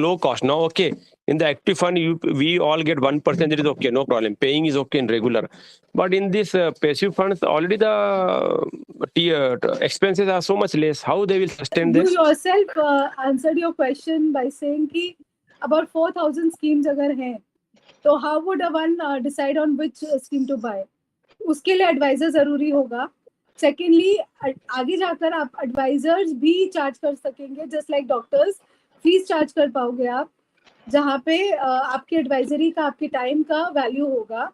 low cost now. Okay, in the active fund we all get 1%, it is okay, no problem, paying is okay in regular, but in this passive funds already the expenses are so much less. How they will sustain You this? yourself answered your question by saying कि about 4000 schemes अगर हैं तो how would one decide on which scheme to buy? उसके लिए adviser जरूरी होगा। Secondly, आगे जाकर आप एडवाइजर्स भी चार्ज कर सकेंगे, just like doctors fees charge कर पाओगे आप, जहाँ पे आपके एडवाइजरी का, आपके टाइम का वैल्यू होगा,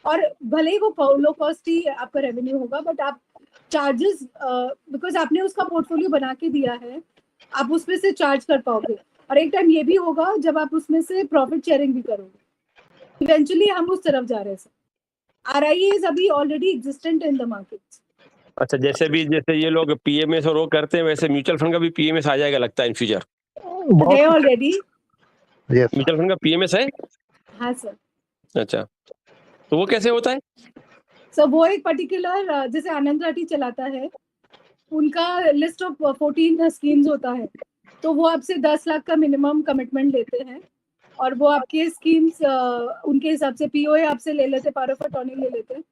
और भले ही वो लो कॉस्ट ही आपका रेवेन्यू होगा, बट आप चार्जेस बिकॉज आपने उसका पोर्टफोलियो बना के दिया है, आप उसमें से चार्ज कर पाओगे। और एक टाइम ये भी होगा जब आप उसमें से प्रॉफिट शेयरिंग भी करोगे। इवेंचुअली हम उस तरफ जा रहे हैं सर। RIAs अभी already existent in the market. अच्छा, जैसे ये लोग पीएमएस और वो करते हैं, वैसे म्यूचुअल फंड का भी पीएमएस आ जाएगा लगता है इन फ्यूचर। है ऑलरेडी। यस, म्यूचुअल फंड का पीएमएस है? हाँ सर। अच्छा, तो वो कैसे होता है? सर वो एक पर्टिकुलर, जैसे आनंद राठी चलाता है, उनका लिस्ट ऑफ 14 स्कीम्स होता है, तो वो आपसे 10 लाख का मिनिमम कमिटमेंट लेते हैं और वो आपके स्कीम्स उनके हिसाब से पीओए आपसे ले लेते, पावर ऑफ अटॉर्नी ले लेते हैं,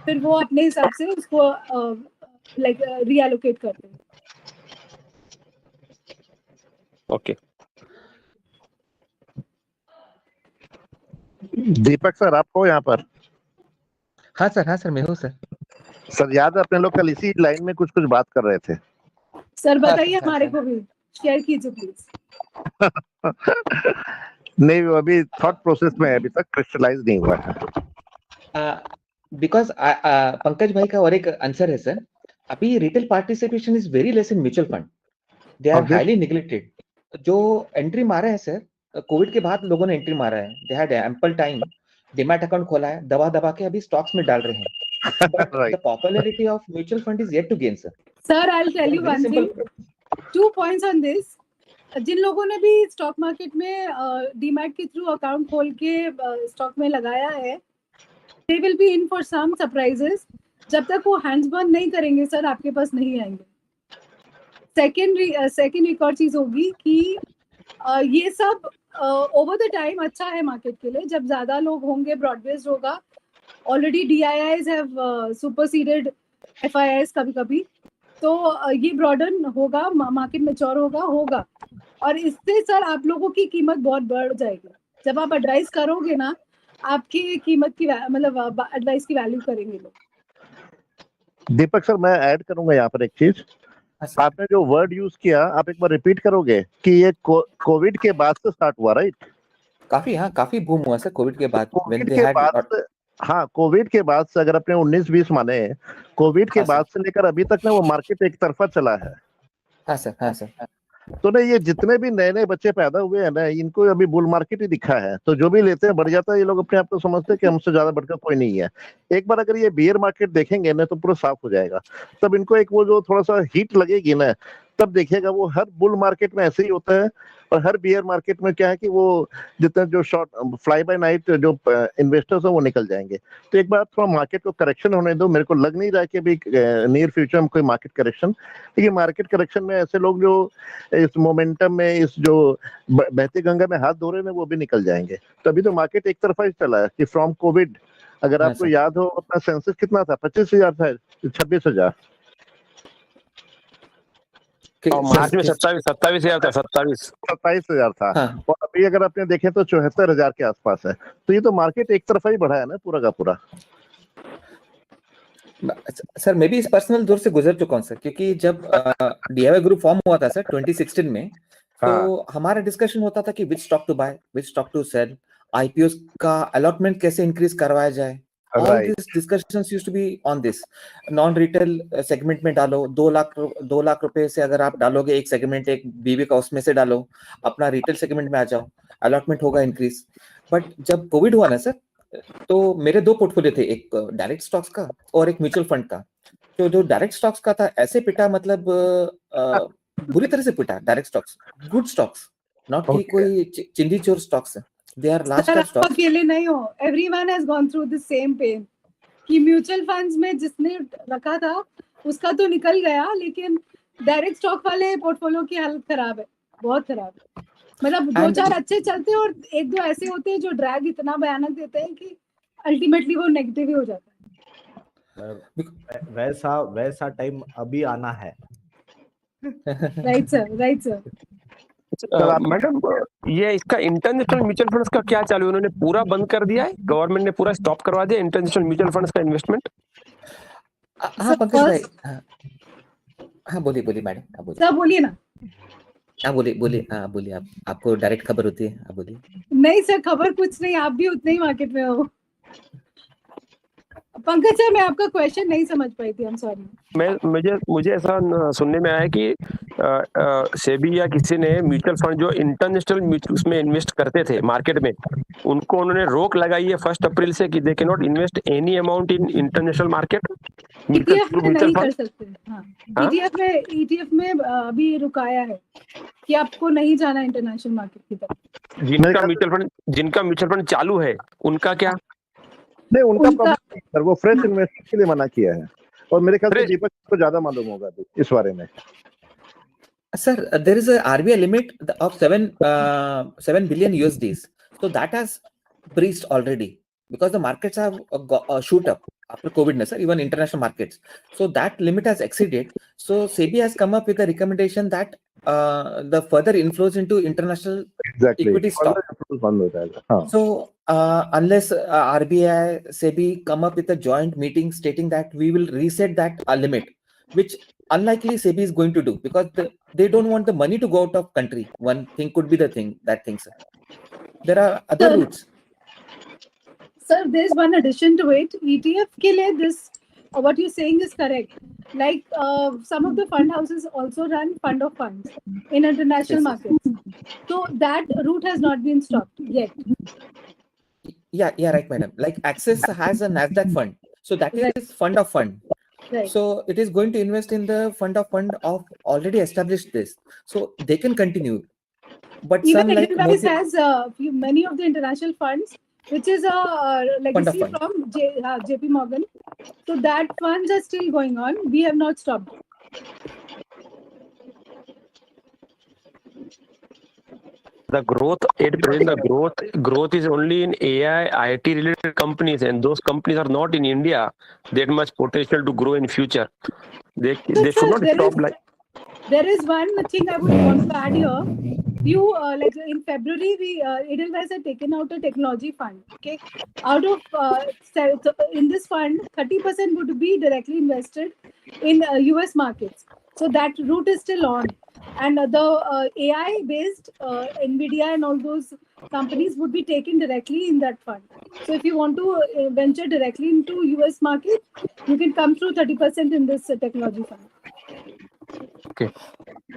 फिर वो अपने हिसाब से उसको लाइक रीएलोकेट करते हैं। ओके। दीपक सर, आपको यहाँ पर? हाँ सर, मैं हूँ सर। सर याद है अपने लोग कल इसी लाइन में कुछ बात कर रहे थे। सर बताइए, हमारे को भी शेयर कीजिए प्लीज। नहीं, वो अभी थॉट प्रोसेस में है, अभी तक क्रिस्टलाइज नहीं हुआ है। बिकॉज पंकज भाई का और एक आंसर है सर, अभी retail participation is very less in mutual fund, they are highly neglected. जो एंट्री मारा है सर, कोविड के बाद लोगों ने एंट्री मारा है, they had ample time, demat account खोला है, दबा के अभी स्टॉक्स में डाल रहे हैं, but the popularity of mutual fund is yet to gain sir. Sir I will tell you one thing, 2 points on this. जिन लोगों ने भी स्टॉक मार्केट में डीमैट के थ्रू अकाउंट खोल के स्टॉक में लगाया है, they will be in for some surprises. जब तक वो हैंड्स बर्न नहीं करेंगे सर, आपके पास नहीं आएंगे। सेकेंड एक और चीज होगी कि ये सब ओवर द टाइम अच्छा है मार्केट के लिए, जब ज्यादा लोग होंगे, ब्रॉड बेस्ड होगा। Already DIIs have superseded FIIs कभी, तो ये ब्रॉडन होगा, मार्केट मैच्योर होगा, और इससे सर आप लोगों की कीमत बहुत बढ़ जाएगी। जब आप एडवाइस करोगे ना, आपकी कीमत की मतलब एडवाइस की वैल्यू करेंगे लोग। दीपक सर, मैं ऐड करूंगा यहाँ पर एक चीज। आपने जो वर्ड यूज किया, आप एक बार रिपीट करोगे कि ये कोविड के बाद से स्टार्ट हुआ, राइट? काफी बूम हुआ सर कोविड के बाद when कोविड they के had बाद से, हाँ कोविड के बाद से अगर अपने 19-20 माने, कोविड के हाँ, बाद से लेकर अभी तक ना वो मार्केट एक तरफा चला है। हाँ सर तो ना ये जितने भी नए नए बच्चे पैदा हुए हैं ना, इनको अभी बुल मार्केट ही दिखा है, तो जो भी लेते हैं बढ़ जाता है। ये लोग अपने आप को समझते हैं कि हमसे ज्यादा बढ़कर कोई नहीं है। एक बार अगर ये बियर मार्केट देखेंगे ना तो पूरा साफ हो जाएगा। तब इनको एक वो जो थोड़ा सा हीट लगेगी ना, तब देखिएगा वो हर बुल मार्केट में ऐसे ही होता है। और हर बियर मार्केट में क्या है कि वो जितने जो शॉर्ट फ्लाई बाय नाइट जो इन्वेस्टर्स है वो निकल जाएंगे। तो एक बार थोड़ा मार्केट को करेक्शन होने दो। मेरे को लग नहीं रहा है कि अभी नियर फ्यूचर में कोई मार्केट करेक्शन, लेकिन मार्केट करेक्शन में ऐसे लोग जो इस मोमेंटम में, इस जो बहती गंगा में हाथ धो रहे हैं वो भी निकल जाएंगे। तो अभी तो मार्केट एक तरफा ही चला है कि फ्रॉम कोविड, अगर हाँ, आपको सर। याद हो अपना सेंसस कितना था, 25,000 था, 26,000। और मार्च में 27,000 था, 27,000 था। हाँ और अभी अगर आपने देखे तो 74,000 के आसपास है। तो ये तो मार्केट एक तरफा ही बढ़ा है ना पूरा का पूरा। सर मैं भी इस पर्सनल दौर से गुजर चुका हूँ सर, क्योंकि जब DIY ग्रुप फॉर्म हुआ था सर 2016 में, तो हमारा डिस्कशन होता था कि which stock to buy, which stock to sell, IPOs का अलॉटमेंट कैसे इंक्रीज करवाया जाए। All Right. these discussions used to be on this. Non retail segment में डालो, 2 लाख रुपए से अगर आप डालोगे एक सेगमेंट, एक बीवी का, उसमें से डालो, अपना रिटेल सेगमेंट में आ जाओ, अलॉटमेंट होगा इंक्रीज। बट जब कोविड हुआ ना सर, तो मेरे 2 पोर्टफोलियो थे, एक डायरेक्ट स्टॉक्स का और एक म्यूचुअल फंड का। तो जो डायरेक्ट स्टॉक्स का था ऐसे पिटा, मतलब बुरी तरह से पिटा। Direct stocks, good stocks, not कि कोई चिंदी चोर स्टॉक्स है। They are large sir cap आप stocks. अकेले नहीं हो, everyone has gone through the same pain कि म्यूचुअल फंड्स में जिसने रखा था उसका तो निकल गया, लेकिन डायरेक्ट स्टॉक वाले पोर्टफोलियो की हालत खराब है, बहुत खराब है। मतलब 2-4 अच्छे चलते हैं और 1-2 ऐसे होते हैं जो ड्रैग इतना भयानक देते हैं कि अल्टीमेटली वो नेगेटिव ही हो जाता है। वैसा टाइम अभी आना है। Right sir. मैडम ये इसका इंटरनेशनल म्यूचुअल फंड्स का क्या चालू है? उन्होंने पूरा बंद कर दिया है, गवर्नमेंट ने पूरा स्टॉप करवा दिया इंटरनेशनल म्यूचुअल फंड्स का इन्वेस्टमेंट। हाँ पंकज भाई, हाँ बोलिए मैडम, हाँ बोलिए। सर बोलिए ना। हाँ बोलिए आप, आपको डायरेक्ट खबर होती है, आप बोलिए। नहीं सर खबर कुछ नहीं, आप भी उतने ही मार्केट में हो। पंकज सर मैं आपका क्वेश्चन नहीं समझ पाई थी, आई एम सॉरी। मुझे ऐसा सुनने में आया कि सेबी या किसी ने म्यूचुअल फंड जो इंटरनेशनल उसमें इन्वेस्ट करते थे मार्केट में, उनको उन्होंने रोक लगाई है 1 अप्रैल से कि they can not invest any amount in international market. ETF में नहीं कर सकते। हाँ, ETF में अभी रुकाया है कि आपको नहीं जाना इंटरनेशनल मार्केट की तरफ। जिनका म्यूचुअल फंड चालू है उनका क्या? नहीं, उनका प्रॉब्लम सर, वो फ्रेश इन्वेस्टमेंट के लिए मना किया है। और मेरे ख्याल से दीपक को ज्यादा मालूम होगा इस बारे में। Sir, there is a RBI limit of 7 billion USDs. So that has breached already because the markets have shoot up after COVID, sir, even international markets. So that limit has exceeded. So SEBI has come up with a recommendation that the further inflows into international equity stock. So unless RBI, SEBI come up with a joint meeting stating that we will reset that limit, which unlikely SEBI is going to do because they don't want the money to go out of country. One thing could be the thing, sir. There are other routes. Sir, there's one addition to it. ETF ke liye this, what you're saying is correct. Like some of the fund houses also run fund of funds in international markets. So that route has not been stopped yet. Yeah, right, madam. Like Axis has a Nasdaq fund. So that is fund of fund. Right. So it is going to invest in the fund of already established this. So they can continue. But even some like Edelweiss has many of the international funds, which is a legacy from JP Morgan. So that funds are still going on. We have not stopped. The growth at present, the growth is only in AI, IT related companies, and those companies are not in India that much potential to grow in future. They should not stop like. There is one thing I would want to add here. Like in February, Edelweiss had taken out a technology fund. Okay, out of in this fund, 30% would be directly invested in US markets. So that route is still on. and the AI based Nvidia and all those companies would be taken directly in that fund. So if you want to venture directly into US market, you can come through 30% in this technology fund.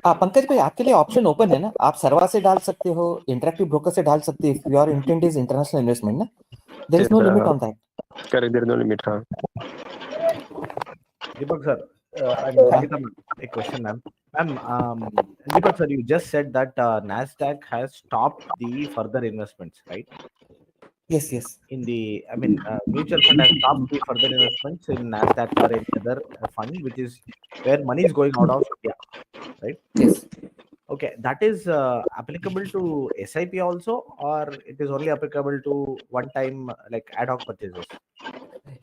Pankaj भाई, आपके लिए option open है ना, आप सर्वा से डाल सकते हो, इंटरेक्टिव ब्रोकर से डाल सकते हो, your intent is international investment ना, there is no limit on that. Correct, there is no limit. Deepak sir, and Sangeeta ma'am, a question, ma'am. Ma'am, Deepak sir, you just said that Nasdaq has stopped the further investments, right? Yes. In the, I mean, mutual fund has stopped the further investments in Nasdaq or any other fund, which is where money is going out of India, right? Yes. Okay, that is applicable to SIP also, or it is only applicable to one-time like ad hoc purchases?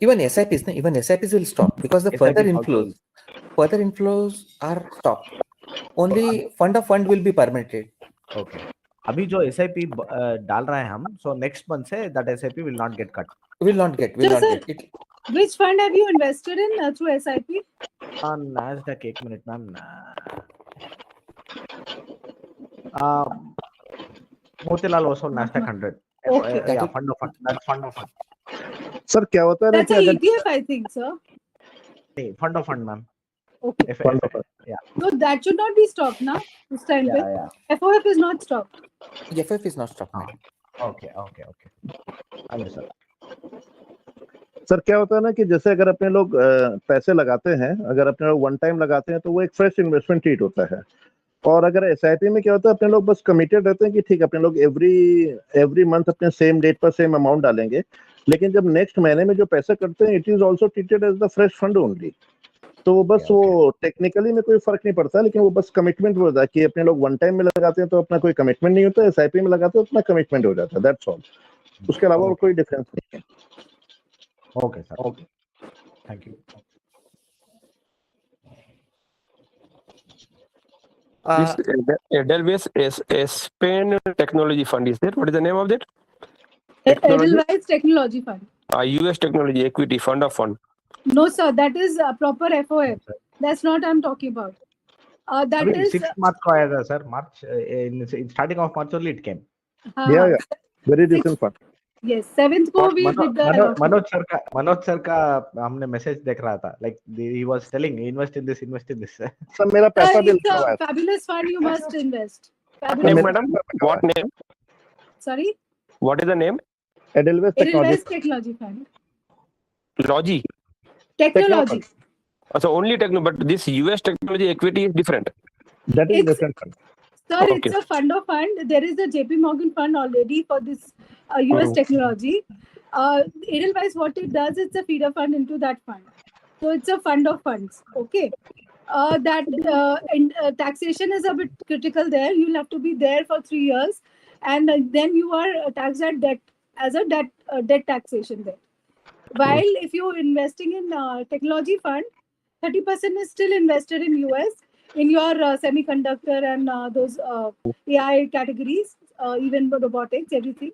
Even SIPs will stop because the further inflows are stopped. Only fund of fund will be permitted. Okay. अभी जो SIP डाल रहे हैं हम, so next month से that SIP will not get cut. Will not get it. Which fund have you invested in through SIP? Nasdaq, एक minute ma'am. Motilal also Nasdaq 100. Okay. Yeah, fund of fund. That's fund of fund. Sir क्या होता है ना That's कि an अगर ETF, I think, sir. Hey, fund of fund, ma'am. Okay. fund of fund. Yeah. So that should not be stopped now. This time, Yeah. FOF is not stopped. FF is not stopped. Okay. Understood. Sir क्या होता है ना कि जैसे अगर अपने लोग पैसे लगाते हैं, अगर अपने लोग वन टाइम लगाते हैं तो वो एक फ्रेश इन्वेस्टमेंट ट्रीट होता है. और अगर एसआईपी में क्या होता है, अपने लोग बस कमिटेड रहते हैं कि ठीक है अपने लोग एवरी मंथ अपने सेम डेट पर सेम अमाउंट डालेंगे, लेकिन जब नेक्स्ट महीने में जो पैसे करते हैं it is also treated as the fresh fund only. तो बस वो टेक्निकली में कोई फर्क नहीं पड़ता, लेकिन वो बस कमिटमेंट हो जाता है कि अपने लोग वन टाइम में लगाते हैं तो अपना कोई कमिटमेंट नहीं होता, एसआईपी में लगाते हैं तो अपना कमिटमेंट हो जाता है. That's all. उसके अलावा और कोई डिफरेंस नहीं है. Okay, sir. Okay. Thank you. This Edelweiss Spain Technology Fund is there? What is the name of that? Edelweiss Technology Fund. US Technology Equity Fund of Fund. No, sir. That is a proper FOF. That's not I'm talking about. That I mean, is 6th March ko aayega, sir. March in starting of March only it came. Yeah. Very decent fund. Yes, 7th को we did the Manoj sir का हमने message देख रहा था, like he was telling invest in this. Sir मेरा पैसा भी it's लगा हुआ a है. fabulous fund, you must invest. What name, Fabulous. madam? What name? Sorry? What is the name? Edelweiss Edelweiss Technology. Technology Fund. Logi. Technology. So only technology, but this US Technology Equity is different. That is It's- different fund. Sir, Okay. it's a fund of fund. There is a JP Morgan fund already for this US technology. Edelweiss, what it does, it's a feeder fund into that fund. So it's a fund of funds. Okay. Taxation is a bit critical there. You'll have to be there for 3 years, and then you are taxed at debt as a debt taxation there. While if you're investing in technology fund, 30% is still invested in US in your semiconductor and those AI categories, even robotics, everything.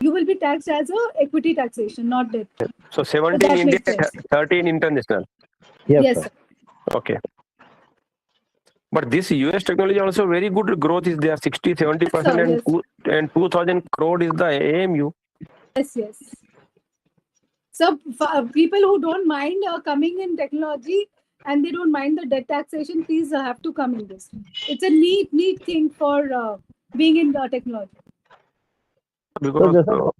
You will be taxed as a equity taxation, not debt. So 17 that India, makes sense. 13 international. Yes. sir. Okay. But this US technology also very good growth is there, 60-70%, and 2,000 crore is the AMU. Yes. So people who don't mind coming in technology and they don't mind the debt taxation, please have to come in this. It's a neat thing for being in technology. तो Because जैसा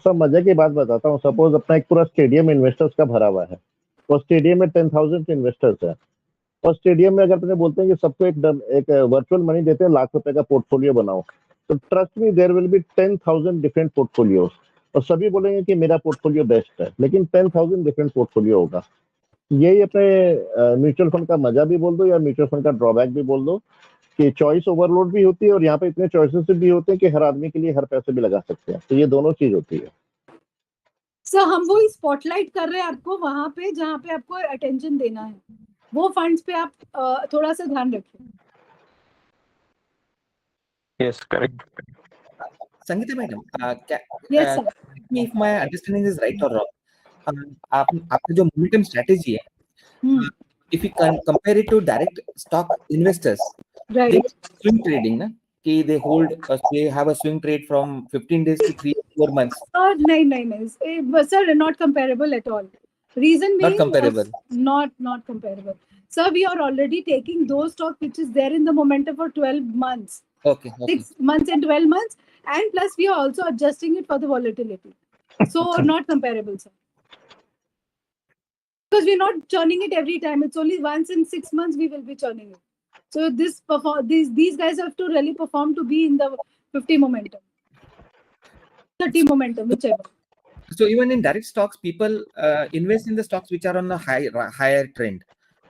sir मजे की बात बताता हूँ. Suppose अपना एक पूरा स्टेडियम इन्वेस्टर्स का भरा हुआ है, और स्टेडियम में 10,000 इन्वेस्टर्स है, और स्टेडियम में अगर अपने बोलते हैं कि सबको एक वर्चुअल मनी देते हैं, लाख रुपए का पोर्टफोलियो बनाओ, तो trust me there will be 10,000 different portfolios, और सभी बोलेंगे कि मेरा पोर्टफोलियो बेस्ट है, लेकिन 10,000 डिफरेंट पोर्टफोलियो होगा. यही अपने म्यूचुअल फंड का मजा भी बोल दो या म्यूचुअल फंड का ड्रॉबैक भी बोल दो कि चॉइस ओवरलोड भी होती है, और यहाँ पे इतने चॉइसेस भी होते हैं कि हर आदमी के लिए हर पैसे भी लगा सकते हैं. तो ये दोनों चीज होती है. सर हम वो स्पॉटलाइट कर रहे हैं आपको वहां पे जहाँ पे आपको अटेंशन देना है, वो फंड्स पे आप थोड़ा सा ध्यान रखें. yes, correct. Sangeeta madam, Yes, sir. if my understanding is right or wrong, आपका जो मोमेंटम स्ट्रेटेजी है, if you can compare it to direct stock investors, Right. they swing trading, na? They hold, they have a swing trade from 15 days to 3-4 months. But sir, not comparable at all. Reason being, Not comparable. Not comparable. Sir, we are already taking those stock which is there in the momentum for 12 months, Okay. 6 months and 12 months, and plus we are also adjusting it for the volatility. So not comparable, sir. Because we're not churning it every time. It's only once in 6 months we will be churning it. So these guys have to really perform to be in the 50 momentum, 30 momentum, whichever. So even in direct stocks, people invest in the stocks which are on a higher trend.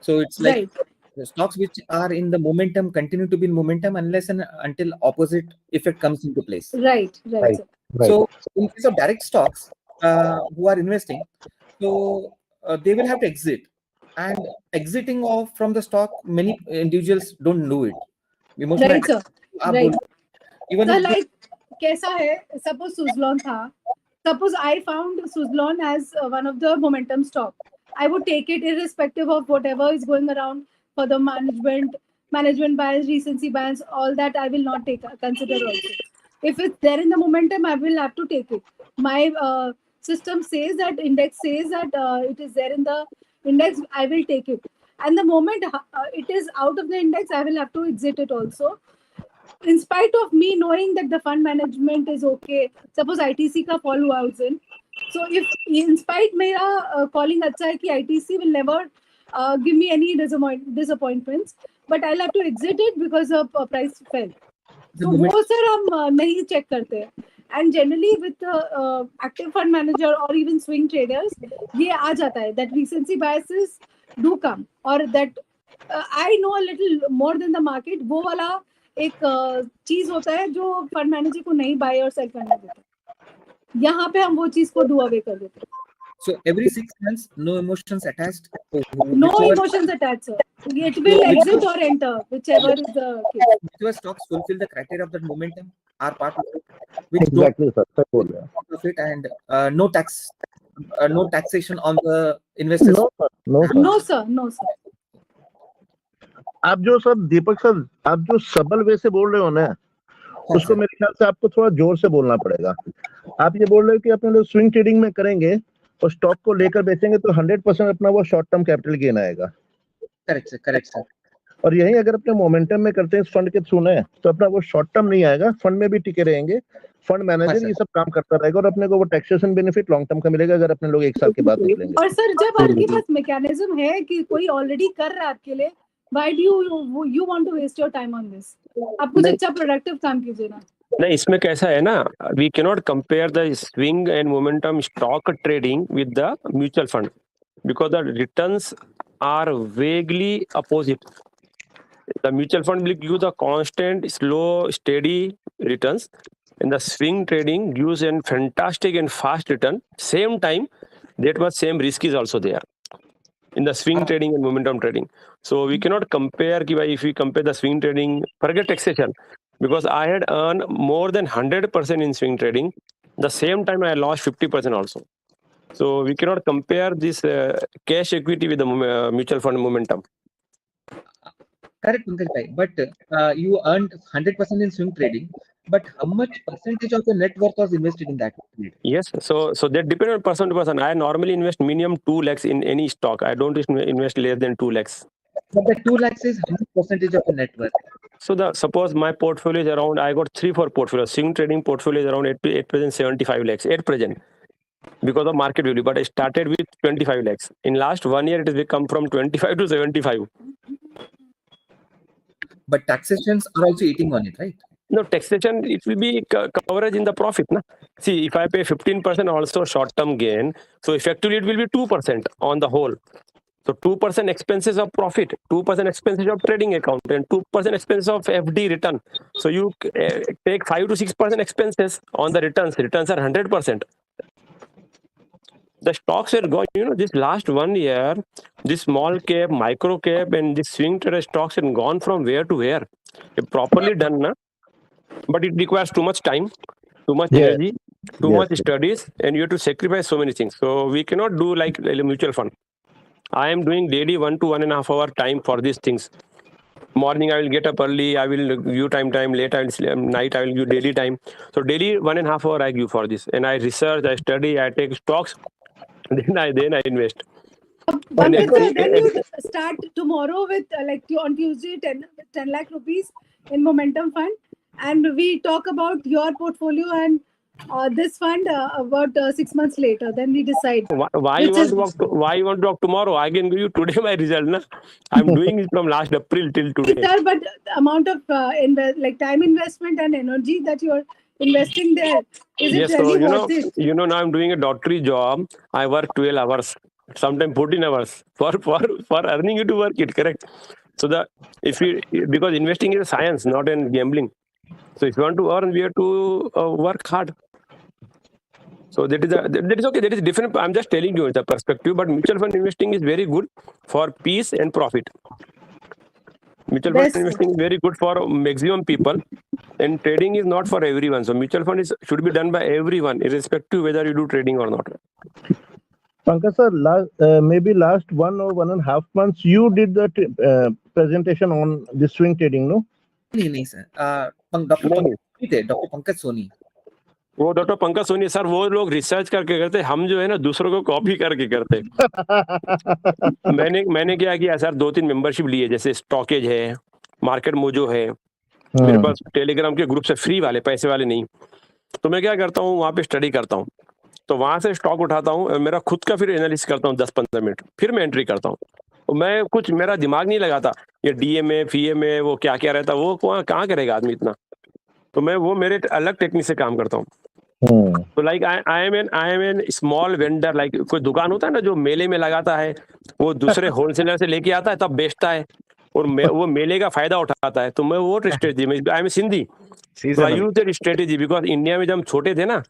So it's like Right. the stocks which are in the momentum continue to be in momentum unless and until opposite effect comes into place. Right. Right. Sir. Right. So in case of direct stocks, who are investing, so they will have to exit. And exiting off from the stock, many individuals don't do it. Right, sir. Right. Even So if like, कैसा है? Suppose Suzlon था. Suppose I found Suzlon as one of the momentum stock. I would take it irrespective of whatever is going around for the management bias, recency bias, all that I will not consider also. If it's there in the momentum, I will have to take it. My system says that, index says that it is there in the index, I will take it. And the moment it is out of the index, I will have to exit it also. In spite of me knowing that the fund management is okay, suppose ITC का fall हुआ उस दिन, so if in spite मेरा calling अच्छा है कि ITC will never give me any disappointments, but I'll have to exit it because of price fell. So वो sir हम नहीं check करते हैं. And generally with active fund manager or even swing traders, ये आ जाता है that recency biases do come, or that I know a little more than the market. वो वाला एक चीज होता है जो फंड मैनेजर को नहीं बाय और सेल करने देता. यहाँ पे हम वो चीज को डू अवे कर देते हैं. So every 6 months, no emotions attached. No emotions attached, sir. It will exit or enter, whichever is the case. Whichever stocks fulfill the criteria of that momentum are part of it. Which Exactly, sir. सही बोल रहे हैं. don't part of it, and no taxation on the investors. No, sir. No, sir. आप जो sir दीपक sir, आप जो सबल वे से बोल रहे हो ना, उसको मेरे ख्याल से आपको थोड़ा जोर से बोलना पड़ेगा. आप ये बोल रहे हो कि अपने लोग स्विंग ट्रेडिंग में करेंगे और स्टॉक को लेकर बेचेंगे तो 100% अपना वो शॉर्ट टर्म कैपिटल गेन आएगा. Correct, sir. और यही अगर अपने मोमेंटम में करते हैं इस फंड के थ्रू ने, तो अपना वो शॉर्ट टर्म नहीं आएगा, फंड में भी टिके रहेंगे, फंड मैनेजर ये सब काम करता रहेगा और अपने को वो टैक्सेशन बेनिफिट लॉन्ग टर्म का मिलेगा अगर अपने लोग एक साल के बाद निकलेंगे. और सर जब आपके पास मैकेनिज्म है कि कोई ऑलरेडी कर रहा है आपके लिए, why do you want to waste your time on this? आप कुछ अच्छा प्रोडक्टिव काम कीजिए ना. नहीं, इसमें कैसा है ना, we cannot compare the swing and momentum stock trading with the mutual fund because the returns are vaguely opposite. The mutual fund will give the constant, slow, steady returns, and the swing trading gives a fantastic and fast return. Same time, that was same risk is also there in the swing trading and momentum trading. So we cannot compare. If we compare the swing trading, forget taxation, because I had earned more than 100% in swing trading. The same time I lost 50% also. So we cannot compare this cash equity with the mutual fund momentum. Correct, Pankaj bhai. But you earned 100% in swing trading. But how much percentage of your net worth was invested in that trade? Yes, so that depends on person to person. I normally invest minimum 2 lakhs in any stock. I don't invest less than 2 lakhs. But the 2 lakhs is how much percentage of your net worth? So suppose my portfolio is around, I got 3-4 portfolios. Swing trading portfolio is around 8 present 75 lakhs at present because of market value. But I started with 25 lakhs. In last 1 year, it has become from 25 to 75. But taxations are also eating on it, right? No, taxation, it will be coverage in the profit. Na? See, if I pay 15% also short-term gain, so effectively it will be 2% on the whole. So 2% expenses of profit, 2% expenses of trading account, and 2% expenses of FD return. So you take 5 to 6% expenses on the returns. Returns are 100%. The stocks are going, this last 1 year, this small cap, micro cap, and this swing trader stocks have gone from where to where. If properly done, na? But it requires too much time, too much energy, too much studies, and you have to sacrifice so many things. So we cannot do like a mutual fund. I am doing daily 1 to 1.5 hour time for these things. Morning I will get up early, I will give time, late I will sleep, night I will give daily time. So daily 1.5 hour I give for this, and I research, I study, I take stocks, then I invest. Pankaj sir, then you start tomorrow with on Tuesday 10 lakh rupees in Momentum Fund, and we talk about your portfolio and this fund about 6 months later. Then we decide. Why you want to talk tomorrow? I can give you today my result. Na? I'm doing it from last April till today. Sir, but the amount of time investment and energy that you're investing there, is it really worth it? You know, now I'm doing a doctorate job. I work 12 hours, sometimes 14 hours for earning you to work it, correct? So because investing is a science, not in gambling. So if you want to earn, we have to work hard. So that is okay. That is different. I'm just telling you the perspective. But mutual fund investing is very good for peace and profit. Mutual fund investing is very good for maximum people, and trading is not for everyone. So mutual fund should be done by everyone, irrespective whether you do trading or not. Pankaj sir, maybe last 1 or 1.5 months you did the presentation on the swing trading, no? नहीं sir. Dr. Pankaj Soni. वो doctor Pankaj Soni sir, वो लोग research करके करते, हम जो है ना दूसरों को कॉपी करके करते। मैंने क्या किया सर, 2-3 मेंबरशिप लिए, जैसे स्टॉकेज है, मार्केट मोजो है, मेरे पास टेलीग्राम के ग्रुप से फ्री वाले, पैसे वाले नहीं। तो मैं क्या करता हूँ, वहाँ पे स्टडी करता हूँ, तो वहां से स्टॉक उठाता हूँ, मेरा खुद का फिर एनालिसिस करता हूँ 10-15 मिनट, फिर मैं एंट्री करता हूँ। मैं कुछ मेरा दिमाग नहीं लगाता, ये डीएमए फीएमए वो क्या क्या रहता, वो कहाँ करेगा आदमी इतना। तो मैं वो मेरे अलग टेक्निक से काम करता हूँ। तो like I am an small vendor, like कोई दुकान होता है ना जो मेले में लगाता है, वो दूसरे होलसेलर से लेके आता है तब बेचता है, और वो मेले का फायदा उठाता है। तो मैं वो स्ट्रेटेजी में, आई एम सिंधी, तो I use that strategy because India में जब हम छोटे थे ना,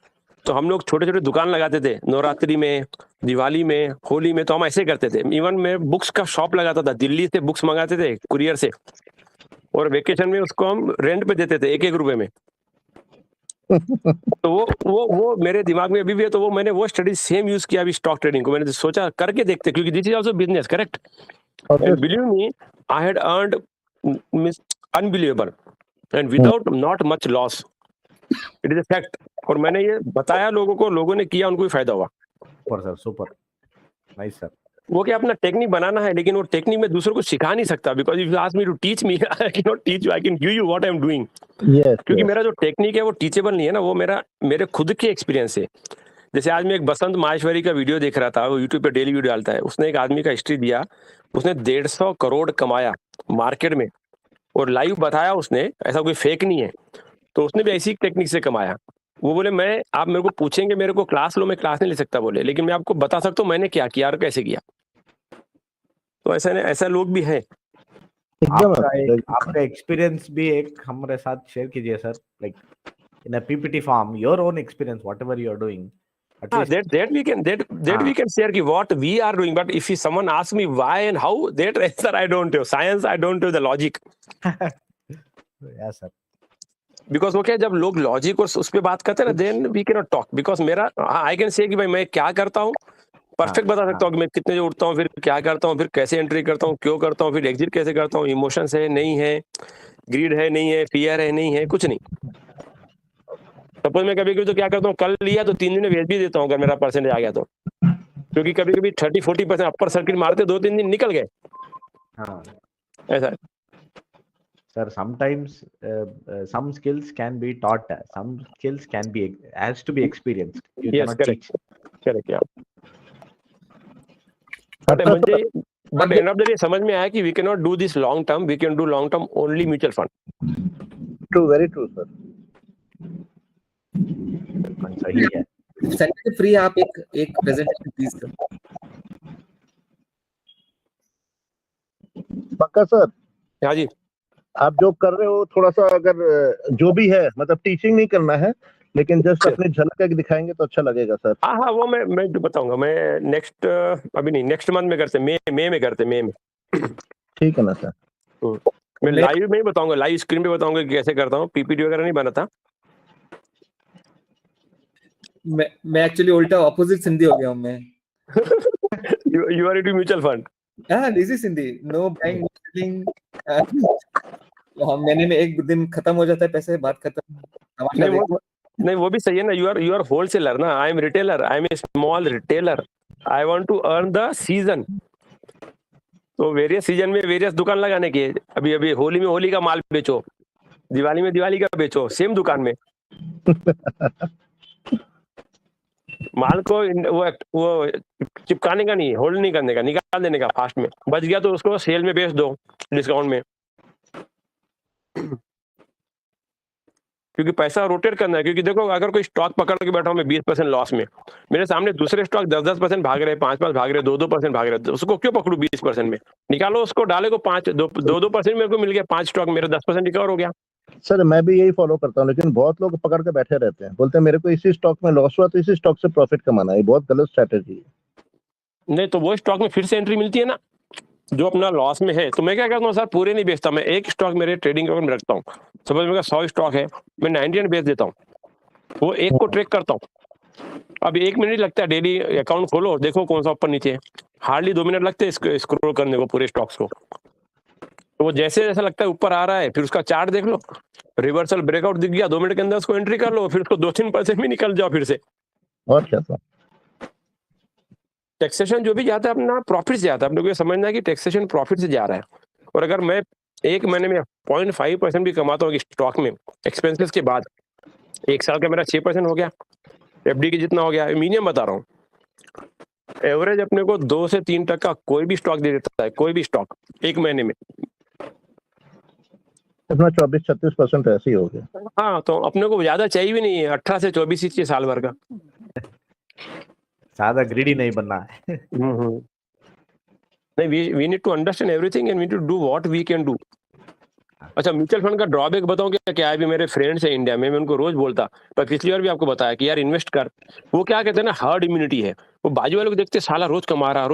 तो हम लोग छोटे छोटे दुकान लगाते थे, नवरात्रि में, दिवाली में, होली में, तो हम ऐसे करते थे। इवन मैं बुक्स का शॉप लगाता था, दिल्ली से बुक्स मंगाते थे कुरियर से, और वेकेशन में उसको हम रेंट पे देते थे 1-1 रुपए में। तो वो मेरे दिमाग में अभी भी है। तो वो मैंने वो स्टडी सेम यूज किया अभी स्टॉक ट्रेडिंग को। मैंने सोचा करके देखते, क्योंकि this is also business, correct? And believe me, I had earned unbelievable and without not much loss, it is a fact. और मैंने ये बताया लोगों को, लोगों ने किया, उनको भी फायदा हुआ। Super sir, super nice sir. वो क्या अपना टेक्निक बनाना है, लेकिन वो टेक्निक में दूसरों को सिखा नहीं सकता, because if you ask me to teach me, I can not teach you, I can give you what I am doing. क्योंकि मेरा जो टेक्निक है वो टीचेबल नहीं है ना, वो मेरे खुद के एक्सपीरियंस है। जैसे आज मैं एक बसंत माहेश्वरी का वीडियो देख रहा था, वो यूट्यूब पे डेली वीडियो डालता है, उसने एक आदमी का हिस्ट्री दिया, उसने 150 करोड़ कमाया मार्केट में, और लाइव बताया उसने, ऐसा कोई फेक नहीं है। तो उसने भी ऐसी टेक्निक से कमाया। वो बोले आप मेरे को पूछेंगे, मेरे को क्लास लो, मैं क्लास नहीं ले सकता बोले, लेकिन मैं आपको बता सकता हूँ मैंने क्या किया और कैसे किया। तो ऐसा लोग भी है। आपका एक्सपीरियंस भी एक हमारे साथ शेयर कीजिए sir, like in a PPT form, your own experience, whatever you are doing. That we can share what we are doing, but if someone asks me why and how, that answer I don't have. Science I don't have the logic. Yes sir. Because okay, जब लोग logic और उस पे बात करते हैं ना, then we cannot talk, because मेरा I can say कि भाई मैं क्या करता हूँ, परफेक्ट बता सकता हूँ कि मैं कितने बजे उठता हूँ, फिर क्या करता हूँ, फिर कैसे एंट्री करता हूँ, क्यों करता हूँ, फिर एग्जिट कैसे करता हूँ, इमोशंस है नहीं है, ग्रीड है नहीं है, फियर है नहीं है, कुछ नहीं। सपोज मैं कभी तो क्या करता हूँ, कल लिया तो 3 दिन में बेच भी देता हूँ अगर मेरा परसेंटेज आ गया तो, क्योंकि कभी 30-40% अपर सर्किट मारते 2-3 दिन निकल गए। ऐसा है sir. Sometimes some skills can be taught, some skills has to be experienced. You yes, cannot teach. correct yeah. But end of the day समझ में आया कि we cannot do this long term, we can do long term only mutual fund. True, very true sir. सही है sir, free आप एक presentation please sir. पक्का sir? हाँ जी, आप जो कर रहे हो थोड़ा सा, अगर जो भी है, मतलब टीचिंग नहीं करना है, लेकिन जस्ट अपनी झलक करके दिखाएंगे तो अच्छा लगेगा सर। हाँ वो मैं बताऊंगा। मैं नेक्स्ट अभी नहीं, नेक्स्ट मंथ में करते, मई में करते, मई में। ठीक है ना सर? मैं लाइव में ही बताऊंगा, लाइव स्क्रीन पे बताऊंगा कि कैसे करता हूँ, पीपीटी वगैरह नहीं बनाता। मैं एक्चुअली उल्टा ऑपोजिट सिंधी हो गया हूँ मैं। You are into mutual fund. हाँ, this is Hindi. No buying, no selling. महीने में एक दिन खत्म हो जाता है पैसे, बात खत्म. नहीं वो भी सही है ना. You are wholesaler ना. I am retailer. I am a small retailer. I want to earn the season. तो वेरियस सीजन में वेरियस दुकान लगाने की. अभी होली में होली का माल बेचो, दिवाली में दिवाली का बेचो, सेम दुकान में. माल को वो चिपकाने का नहीं, होल्ड नहीं करने का, निकाल देने का फास्ट में. बच गया तो उसको सेल में बेच दो डिस्काउंट में, क्योंकि पैसा रोटेट करना है. क्योंकि देखो अगर कोई स्टॉक पकड़ के बैठा हूं मैं 20% लॉस में, मेरे सामने दूसरे स्टॉक 10% भाग रहे, 5% भाग रहे, 2% भाग रहे, उसको क्यों पकड़ू 20% में? निकालो उसको, डाले को 2% मेरे को मिल गया, 5 स्टॉक मेरे 10% रिकवर हो गया. सर मैं भी यही फॉलो करता हूँ, लेकिन बहुत लोग पकड़ के बैठे रहते हैं, बोलते हैं मेरे को इसी स्टॉक में लॉस हुआ तो इसी स्टॉक से प्रॉफिट कमाना है. ये बहुत गलत स्ट्रेटेजी है. नहीं तो वो स्टॉक में फिर से एंट्री मिलती है ना जो अपना लॉस में है. तो मैं क्या करता हूँ सर, पूरे नहीं बेचता. मैं एक स्टॉक मेरे ट्रेडिंग अकाउंट में रखता हूँ. सपोज मेरा 100 स्टॉक है, मैं 99 बेच देता हूँ. वो एक को ट्रैक करता हूँ. अब 1 मिनट लगता है, डेली अकाउंट खोलो, देखो कौन सा ऊपर नीचे. हार्डली 2 मिनट लगते हैं स्क्रॉल करने को पूरे स्टॉक्स को. तो वो जैसे जैसा लगता है ऊपर आ रहा है, फिर उसका चार्ट देख लो, रिवर्सल ब्रेकआउट दिख गया, 2 मिनट के अंदर उसको एंट्री कर लो, फिर उसको 2-3% भी निकल जाओ फिर से. और क्या सर, टैक्सेशन जो भी जाता है अपना प्रॉफिट से जाता है. अपने को ये समझना है कि टैक्सेशन प्रॉफिट से जा रहा है. और अगर मैं एक महीने में 0.5% भी कमाता हूँ स्टॉक में एक्सपेंसेस के बाद, 1 साल का मेरा 6% हो गया, एफडी की जितना हो गया. मिनिमम बता रहा हूँ, एवरेज अपने को 2 से 3% कोई भी स्टॉक दे देता है, कोई भी स्टॉक एक महीने में. अपना 24-36% ऐसे ही हो गया. हाँ, तो अपने को ज्यादा चाहिए भी नहीं है. 18 से 24 ही चाहिए साल भर का. ज्यादा ग्रीडी नहीं बनना है. नहीं, we need to understand everything and we need to do what we can do. अच्छा, म्यूचुअल फंड का ड्रॉबैक बताऊं क्या है? भी मेरे फ्रेंड्स है इंडिया में, मैं उनको रोज बोलता, पर पिछली बार भी आपको बताया कि यार इन्वेस्ट कर. वो क्या कहते हैं ना, हर्ड इम्यूनिटी है. वो बाजू वाले को देखते साला रोज कमा रहा.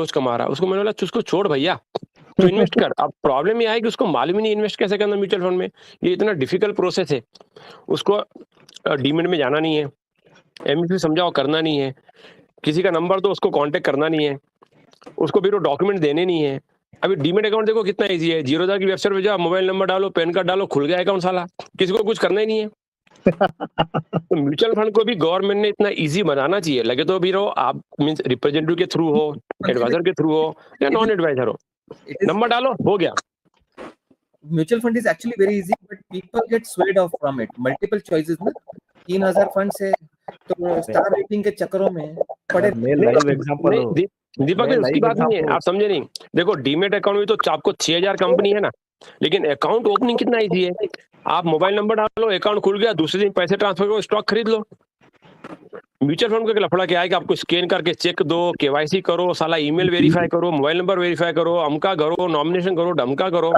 उसको मैंने बोला उसको छोड़ भैया, तो इन्वेस्ट कर. अब प्रॉब्लम ये है कि उसको मालूम ही नहीं इन्वेस्ट कैसे करना म्यूचुअल फंड में. ये इतना डिफिकल्ट प्रोसेस है. उसको डीमेट में जाना नहीं है, एमएफसी समझाओ करना नहीं है, किसी का नंबर दो उसको कांटेक्ट करना नहीं है, उसको फिर वो डॉक्यूमेंट देने नहीं है. अभी डीमेट अकाउंट देखो कितना इजी है. 0 की वेबसाइट पे जाओ, मोबाइल नंबर डालो, पैन कार्ड डालो, खुल गया अकाउंट साला. किसी को कुछ करना ही नहीं है. तो म्यूचुअल फंड को भी गवर्नमेंट ने इतना इजी बनाना चाहिए. लगे तो भी रहो आप, मींस रिप्रेजेंटेटिव के थ्रू हो, एडवाइजर के थ्रू हो या नॉन एडवाइजर हो, नंबर डालो, हो गया. Mutual fund is actually very easy, but people get swayed off from it. Multiple choices ना, 3000 फंड से तो स्टार रेटिंग के चक्करों में पड़े. मैं लाइव एग्जांपल हूं. दीपक जी उसकी बात नहीं है, आप समझे नहीं. देखो डीमेट अकाउंट में तो आपको 6000 कंपनी है ना, लेकिन अकाउंट ओपनिंग कितना इजी है. आप मोबाइल नंबर डालो, अकाउंट खुल गया, दूसरे दिन पैसे ट्रांसफर करो, स्टॉक खरीद लो. म्यूचुअल फंड का लफड़ा क्या है कि आपको स्कैन करके चेक दो, केवाईसी करो, साला ईमेल वेरीफाई करो, मोबाइल नंबर वेरीफाई करो, अमका करो, नॉमिनेशन करो, डमका करो,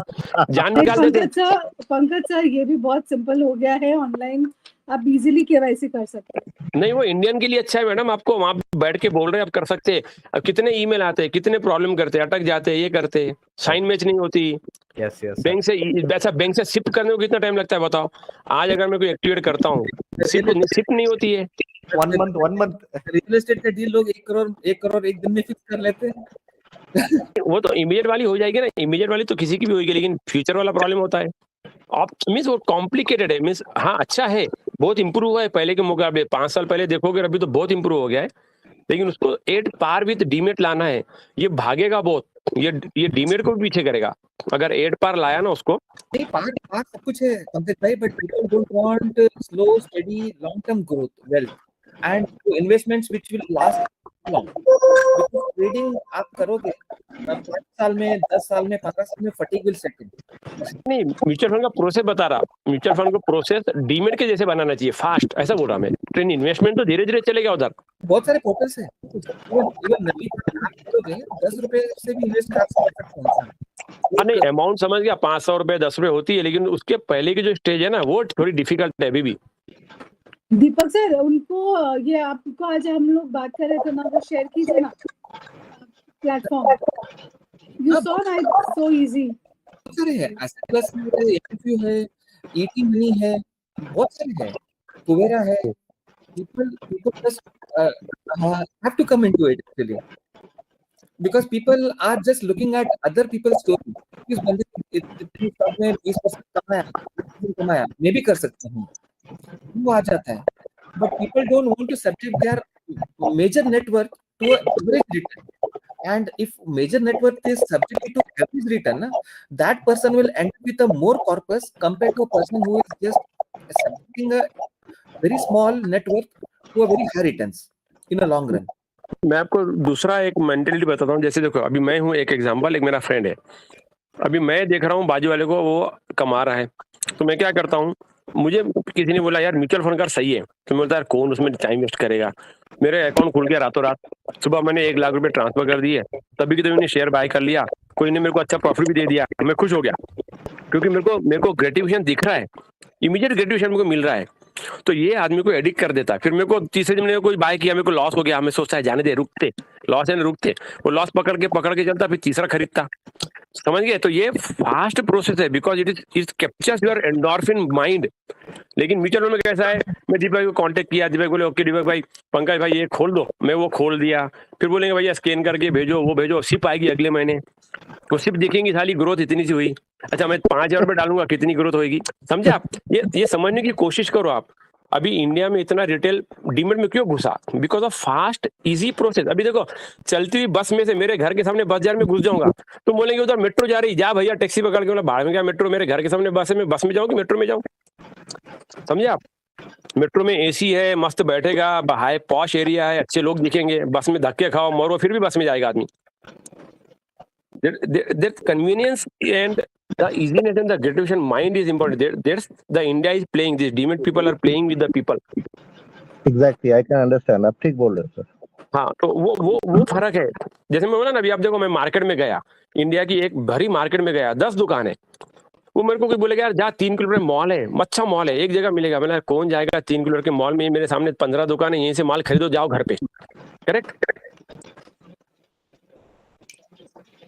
जान निकाल देते. पंकज सर ये भी बहुत सिंपल हो गया है, ऑनलाइन आप इजीली केवाईसी कर सकते हैं. नहीं वो इंडियन के लिए अच्छा है मैडम. आपको वहां बैठ के बोल रहे हैं, आप कर सकते हैं. अब कितने ईमेल आते हैं, कितने प्रॉब्लम करते हैं, अटक जाते हैं, ये करते हैं, साइन मैच नहीं होती. यस बैंक से वैसा बैंक से शिफ्ट करने को कितना टाइम लगता है बताओ. आज अगर मैं कोई एक्टिवेट करता हूँ, शिफ्ट नहीं होती है. 1 मंथ रियल एस्टेट का डील लोग 1 करोड़ एक दिन में फिक्स कर लेते हैं. वो तो इमीडिएट वाली हो जाएगी ना, इमीडिएट वाली तो किसी की भी होगी, लेकिन फ्यूचर वाला प्रॉब्लम होता है. आप मीन्स वो कॉम्प्लिकेटेड है. मीन्स हाँ अच्छा है, बहुत इंप्रूव हुआ है पहले के मुकाबले. 5 साल पहले देखोगे अभी तो बहुत इंप्रूव हो गया है, लेकिन उसको 8 पार विद डीमेट लाना है. ये भागेगा बहुत, ये डीमेट को भी पीछे करेगा. अगर 8 पार लाया ना उसको. नहीं, पार्ट सब कुछ है पंकज भाई, but people don't want slow study long term growth, wealth and investments which will last long. Trading आप करोगे 5 साल में, 10 साल में, 15 साल में फटीग विल सेट इन. नहीं, म्यूचुअल फंड का प्रोसेस बता रहा. म्यूचुअल फंड को प्रोसेस डीमेट के जैसे बनाना चाहिए, फास्ट, ऐसा बोल रहा मैं. ट्रेन इन्वेस्टमेंट तो धीरे धीरे चलेगा उधर. बहुत सारे पोर्टल्स हैं, इवन नवी करोगे 10 रुपए से भी इन्वेस्ट कर सकते हैं. नहीं अमाउंट समझ गया, 500 रुपए 10 रुपए होती है, लेकिन उसके पहले की जो स्टेज है ना वो थोड़ी डिफिकल्ट है अभी भी. दीपक सर उनको ये आपको आज हम लोग बात कर रहे थे ना, वो शेयर कीजिए ना platform. You saw that so easy. बहुत सारे हैं, एसेट प्लस है, एफयू है, ईटी मनी है, बहुत सारे हैं, कुवेरा है. people just have to come into it actually. because people are just looking at other people's story. इस बंदे इतनी stock में 20% कमाया, मैं भी कर सकता हूँ, वो आ जाता है. But people don't want to subject their major net worth to an average return. And if major net worth is subjected to average return, na, that person will end up with a more corpus compared to a person who is just subjecting a very small net worth to a very high returns in a long run. मैं आपको दूसरा एक mentality बताता हूँ. जैसे देखो, अभी मैं हूँ एक एग्जांपल, एक मेरा फ्रेंड है. अभी मैं देख रहा हूँ बाजू वाले को वो कमा रहा है, तो मैं क्या करता हूँ, मुझे किसी ने बोला यार म्यूचुअल फंड का सही है, तो मैं बोलता यार कौन उसमें टाइम वेस्ट करेगा. मेरे अकाउंट खुल गया रातों रात, सुबह मैंने 1 लाख रुपए ट्रांसफर कर दिए, तभी की तभी मैंने शेयर बाय कर लिया, कोई ने मेरे को अच्छा प्रॉफिट भी दे दिया, मैं खुश हो गया, क्योंकि मेरे को ग्रेटिफिकेशन दिख रहा है, इमीडिएट ग्रेटिफिकेशन मेरे को मिल रहा है. तो ये आदमी को एडिक्ट कर देता है. फिर मेरे को तीसरे दिन मैंने कोई बाय किया, मेरे को लॉस हो गया, मैं सोचता है जाने दे, रुकते, लॉस है ना, रुकते, वो लॉस पकड़ के चलता, फिर तीसरा खरीदता. समझ गए? तो ये फास्ट प्रोसेस है, because it captures your endorphin mind. लेकिन म्यूचुअल फंड में कैसा है, मैं दीपक भाई को कांटेक्ट किया, दीपक बोले ओके दीपक भाई, पंकज भाई ये खोल दो, मैं वो खोल दिया, फिर बोलेंगे भैया स्कैन करके भेजो, वो भेजो, सिप आएगी अगले महीने, वो सिप देखेंगे साली ग्रोथ इतनी सी हुई, अच्छा मैं 5,000 रुपए डालूंगा, कितनी ग्रोथ होगी. समझे आप? ये समझने की कोशिश करो आप. अभी इंडिया में इतना रिटेल डीमेट में क्यों घुसा? Because of fast easy process. अभी देखो, चलती हुई बस में से मेरे घर के सामने बस जार में घुस जाऊंगा, तो बोलेंगे उधर मेट्रो जा रही, जा भैया टैक्सी पकड़ के. बोला बाहर में क्या मेट्रो, मेरे घर के सामने बस है, मैं बस में जाऊंगी, मेट्रो में जाऊँ. समझे आप? मेट्रो में एसी है, मस्त बैठेगा, हाई पॉश एरिया है, अच्छे लोग दिखेंगे. बस में धक्के खाओ मरो, फिर भी बस में जाएगा आदमी. That convenience and the easiness and the gratification mind is important. That's the India is playing this. Demon people are playing with the people. Exactly, I can understand. आप ठीक बोल रहे हो सर. हाँ, तो वो फर्क है. जैसे मैं बोला ना, अभी आप देखो, मैं मार्केट में गया, इंडिया की एक भरी मार्केट में गया, 10 दुकान है, वो मेरे को कोई बोलेगा यार जा 3 किलोमीटर मॉल है, अच्छा मॉल है, एक जगह मिलेगा. मैंने कौन जाएगा 3 किलोमीटर के मॉल में, मेरे सामने 15 दुकान है, यहीं से माल खरीदो, जाओ घर पे. करेक्ट?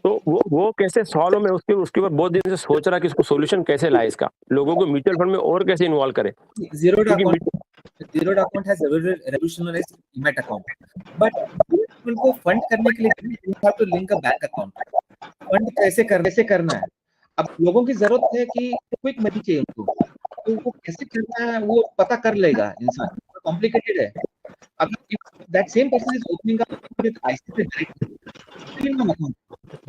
तो वो कैसे सॉल्व, में उसके ऊपर बहुत दिन से सोच रहा कि इसको सॉल्यूशन कैसे लाए, इसका लोगों को म्यूचुअल फंड में और कैसे इन्वॉल्व करे. Zeroed account has revolutionized Demat account, but उनको फंड करने के लिए you have to link a bank account. Fund कैसे करना है? अब लोगों की जरूरत है कि क्विक मनी चाहिए उनको, तो वो कैसे करना है वो पता कर लेगा इंसान. कॉम्प्लिकेटेड है. अगर that same person is opening up with ICICI Direct, trading account,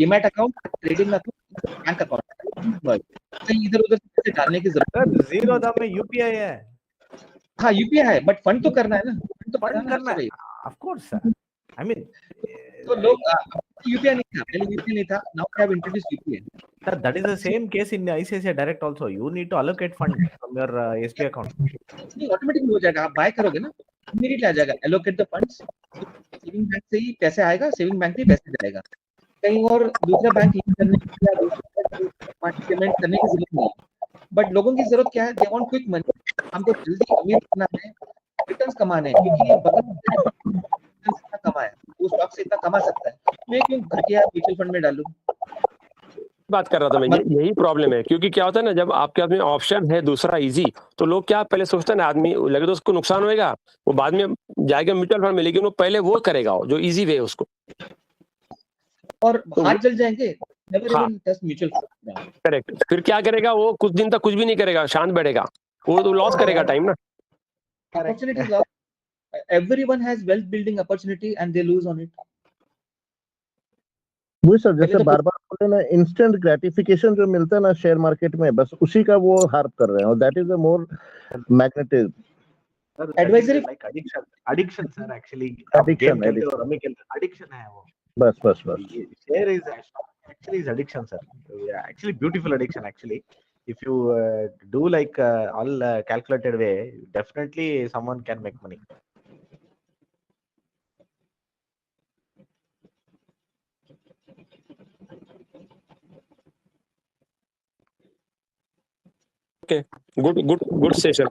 Demat account, trading account, bank account, कहीं इधर उधर पैसे डालने की जरूरत सर जीरो दाम में यूपीआई है. हाँ यूपीआई है, बट फंड तो करना है ना, फंड करना है. Of course sir. I mean तो लोग यूपीआई नहीं था, पहले यूपीआई नहीं था, now we have introduced UPI. sir, that is the same case in ICICI Direct also. You need to allocate fund from your SBI account. नहीं automatically हो जाएगा. आप बाय करोगे ना, इमीडिएटली आ जाएगा. Allocate the funds, saving bank से ही पैसे आएगा, सेविंग बैंक से ही पैसे जाएगा. कहीं और दूसरा बैंक यूज करने के लिए दूसरा पेमेंट करने की जरूरत नहीं है. बट लोगों की जरूरत क्या है? They want quick money. हमको जल्दी अमीर बनना है, रिटर्न्स कमाने हैं, क्योंकि ये बगल में इतना कमाया, उस स्टॉक से इतना कमा सकता है, मैं क्यों घटिया म्यूचुअल फंड में डालूं? बात कर रहा था मैं, यही प्रॉब्लम है. क्योंकि क्या होता है ना, जब आपके हाथ में ऑप्शन है दूसरा इजी, तो लोग क्या पहले सोचते हैं ना, आदमी लगे तो उसको नुकसान होएगा, वो बाद में जाएगा म्यूचुअल फंड में, लेकिन वो पहले वो करेगा जो इजी वे है उसको, और हाथ जल जाएंगे. Never even touch mutual fund. Correct. फिर क्या करेगा वो? कुछ दिन तक कुछ भी नहीं करेगा, शांत बैठेगा, वो तो लॉस करेगा टाइम ना. Opportunity loss. Everyone has wealth building opportunity and they lose on it. वही सर, जैसे बार बार बोले ना, इंस्टेंट ग्रेटिफिकेशन जो मिलता है ना शेयर मार्केट में, बस उसी का वो हार्प कर रहे हैं, और that is a more magnetic. Advisory like addiction sir, actually Addiction है वो. बस Share is actually is addiction sir. Yeah, actually beautiful addiction actually. If you do like all calculated way, definitely someone can make money. Okay, good session.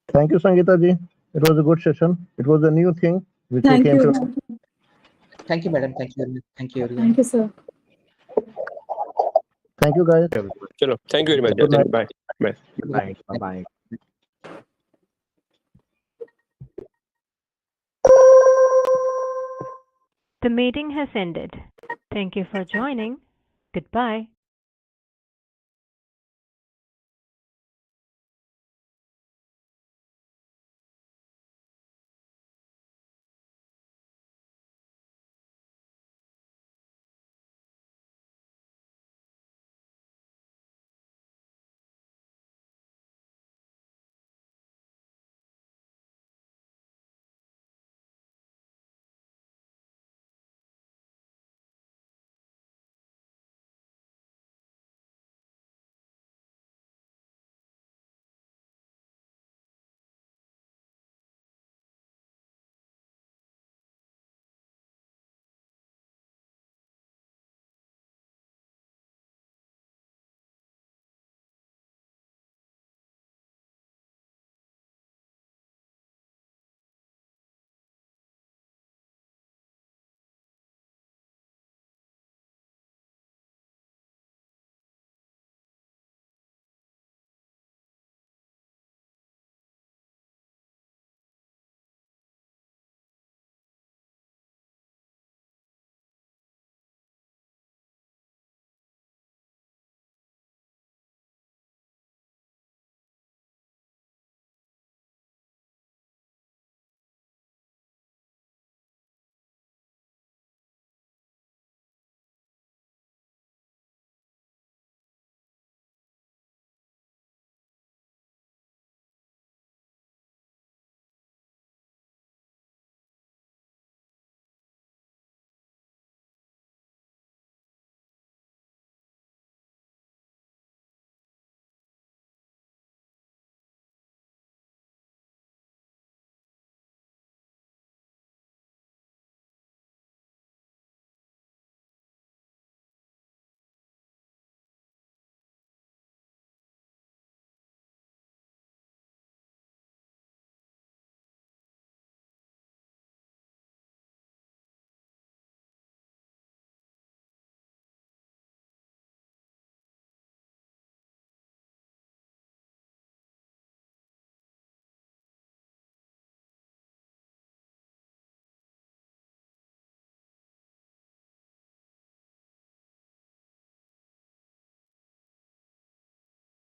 Thank you, Sangeeta ji. It was a good session. It was a new thing which we Thank came you. to. Thank you, madam. Thank you. Thank you, everyone. Thank you, sir. Thank you, guys. चलो, thank you very much. Good night. Bye. Good night. Bye. The meeting has ended. Thank you for joining. Goodbye.